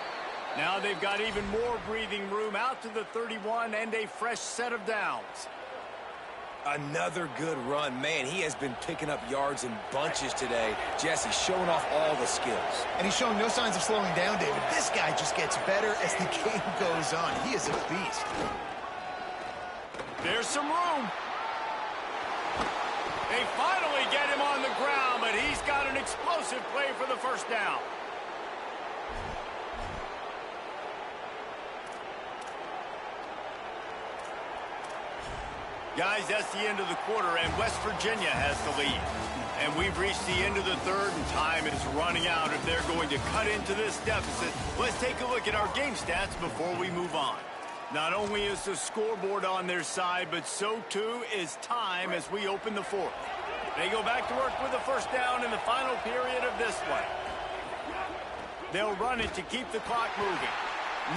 Now they've got even more breathing room out to the 31 and a fresh set of downs. Another good run. Man, he has been picking up yards in bunches today. Jesse showing off all the skills. And he's showing no signs of slowing down, David. This guy just gets better as the game goes on. He is a beast. There's some room. They finally get him on the ground, but he's got an explosive play for the first down. Guys, that's the end of the quarter, and West Virginia has the lead. And we've reached the end of the third, and time is running out if they're going to cut into this deficit. Let's take a look at our game stats before we move on. Not only is the scoreboard on their side, but so too is time as we open the fourth. They go back to work with the first down in the final period of this one. They'll run it to keep the clock moving.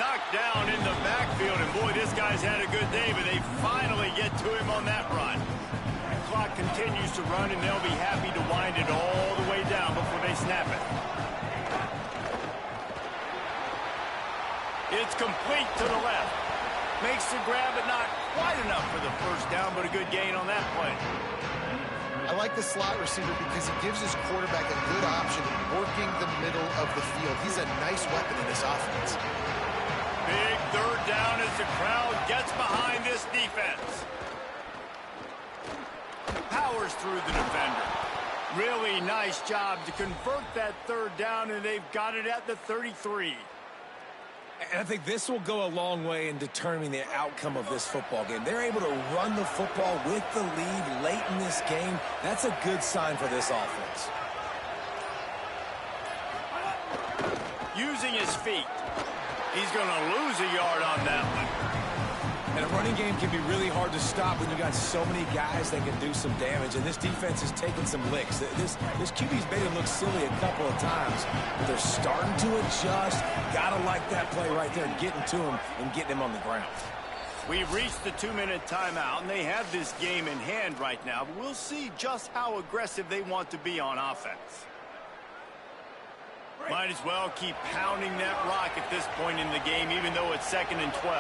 Knocked down in the backfield, and boy, this guy's had a good day, but they finally get to him on that run. The clock continues to run, and they'll be happy to wind it all the way down before they snap it. It's complete to the left. Makes the grab, but not quite enough for the first down, but a good gain on that play. I like the slot receiver because he gives his quarterback a good option working the middle of the field. He's a nice weapon in this offense. Big third down as the crowd gets behind this defense. Powers through the defender. Really nice job to convert that third down, and they've got it at the 33. And I think this will go a long way in determining the outcome of this football game. They're able to run the football with the lead late in this game. That's a good sign for this offense. Using his feet. He's going to lose a yard on that one. And a running game can be really hard to stop when you got so many guys that can do some damage. And this defense is taking some licks. This QB's made it look silly a couple of times. But they're starting to adjust. Got to like that play right there, getting to him and getting him on the ground. We've reached the 2-minute timeout, and they have this game in hand right now. But we'll see just how aggressive they want to be on offense. Might as well keep pounding that rock at this point in the game, even though it's 2nd and 12.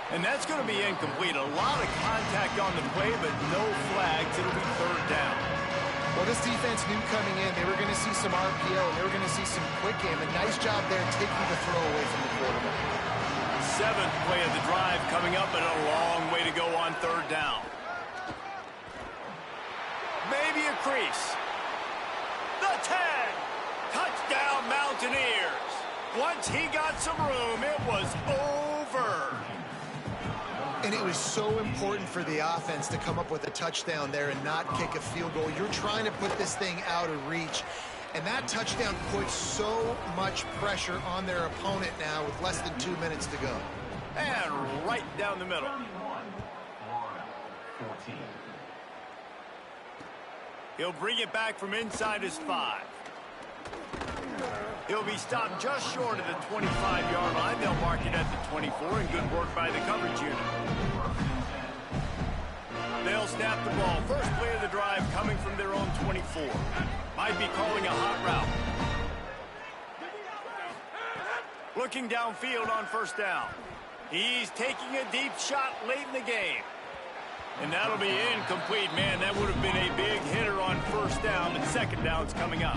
And that's going to be incomplete. A lot of contact on the play, but no flags. It'll be third down. Well, this defense knew coming in they were going to see some RPO, and they were going to see some quick game. A nice job there taking the throw away from the quarterback. 7th play of the drive coming up, but a long way to go on third down. Maybe a crease. The 10. Touchdown, Mountaineers. Once he got some room, it was over. And it was so important for the offense to come up with a touchdown there and not kick a field goal. You're trying to put this thing out of reach. And that touchdown puts so much pressure on their opponent now with less than 2 minutes to go. And right down the middle. He'll bring it back from inside his 5. He'll be stopped just short of the 25-yard line. They'll mark it at the 24, and good work by the coverage unit. They'll snap the ball. First play of the drive coming from their own 24. Might be calling a hot route. Looking downfield on first down. He's taking a deep shot late in the game. And that'll be incomplete, man. That would have been a big hitter on first down, but second down's coming up.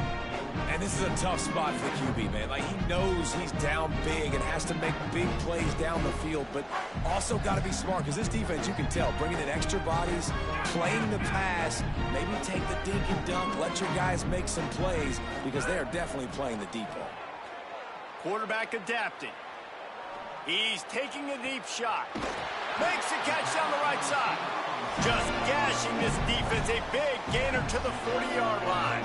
And this is a tough spot for the QB, man. Like, he knows he's down big and has to make big plays down the field, but also got to be smart because this defense, you can tell, bringing in extra bodies, playing the pass, maybe take the dink and dunk, let your guys make some plays because they are definitely playing the deep ball. Quarterback adapting. He's taking a deep shot. Makes the catch down the right side. Just gashing this defense. A big gainer to the 40-yard line.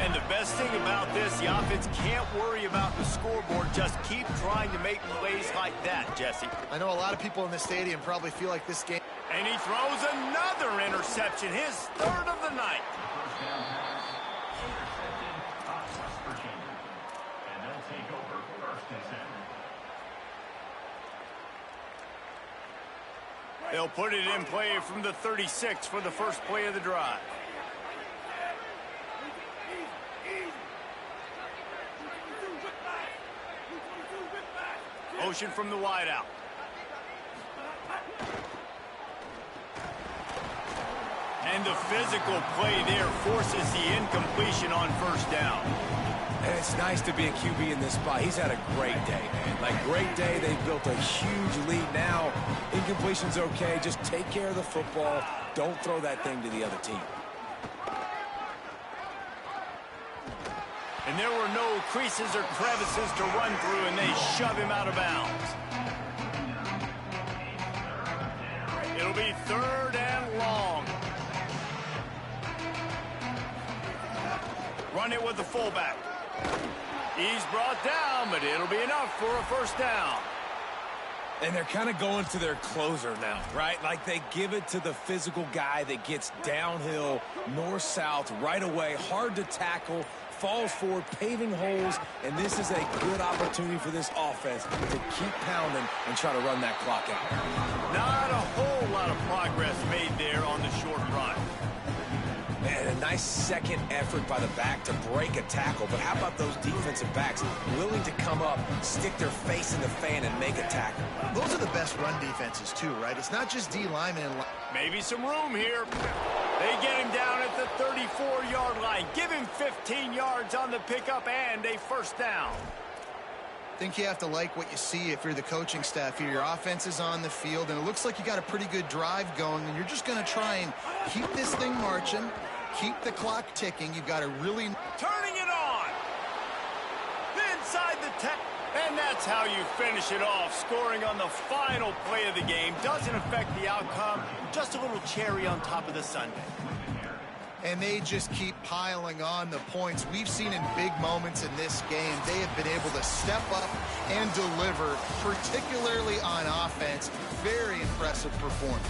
And the best thing about this, the offense can't worry about the scoreboard. Just keep trying to make plays like that, Jesse. I know a lot of people in the stadium probably feel like this game. And he throws another interception, his 3rd of the night. They'll put it in play from the 36 for the first play of the drive. Motion from the wideout. And the physical play there forces the incompletion on first down. And it's nice to be a QB in this spot. He's had a great day, man. Like, great day. They've built a huge lead now. Incompletion's okay. Just take care of the football. Don't throw that thing to the other team. And there were no creases or crevices to run through, and they shove him out of bounds. It'll be 3rd and long. Run it with the fullback. He's brought down, but it'll be enough for a first down. And they're kind of going to their closer now, right? Like, they give it to the physical guy that gets downhill, north-south, right away, hard to tackle, falls forward, paving holes, and this is a good opportunity for this offense to keep pounding and try to run that clock out. Not a whole lot of progress made there on the short run. And a nice second effort by the back to break a tackle. But how about those defensive backs willing to come up, stick their face in the fan, and make a tackle? Those are the best run defenses, too, right? It's not just D linemen. Maybe some room here. They get him down at the 34-yard line. Give him 15 yards on the pickup and a first down. I think you have to like what you see if you're the coaching staff here. Your offense is on the field, and it looks like you got a pretty good drive going, and you're just going to try and keep this thing marching, keep the clock ticking. You've got to really... Turning it on. Inside the 10. And that's how you finish it off. Scoring on the final play of the game doesn't affect the outcome. Just a little cherry on top of the sundae. And they just keep piling on the points. We've seen in big moments in this game, they have been able to step up and deliver, particularly on offense. Very impressive performance.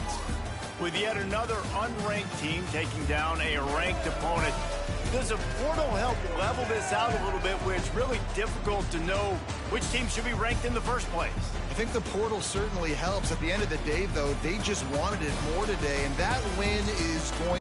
With yet another unranked team taking down a ranked opponent, does a portal help level this out a little bit where it's really difficult to know which team should be ranked in the first place? I think the portal certainly helps. At the end of the day, though, they just wanted it more today, and that win is going...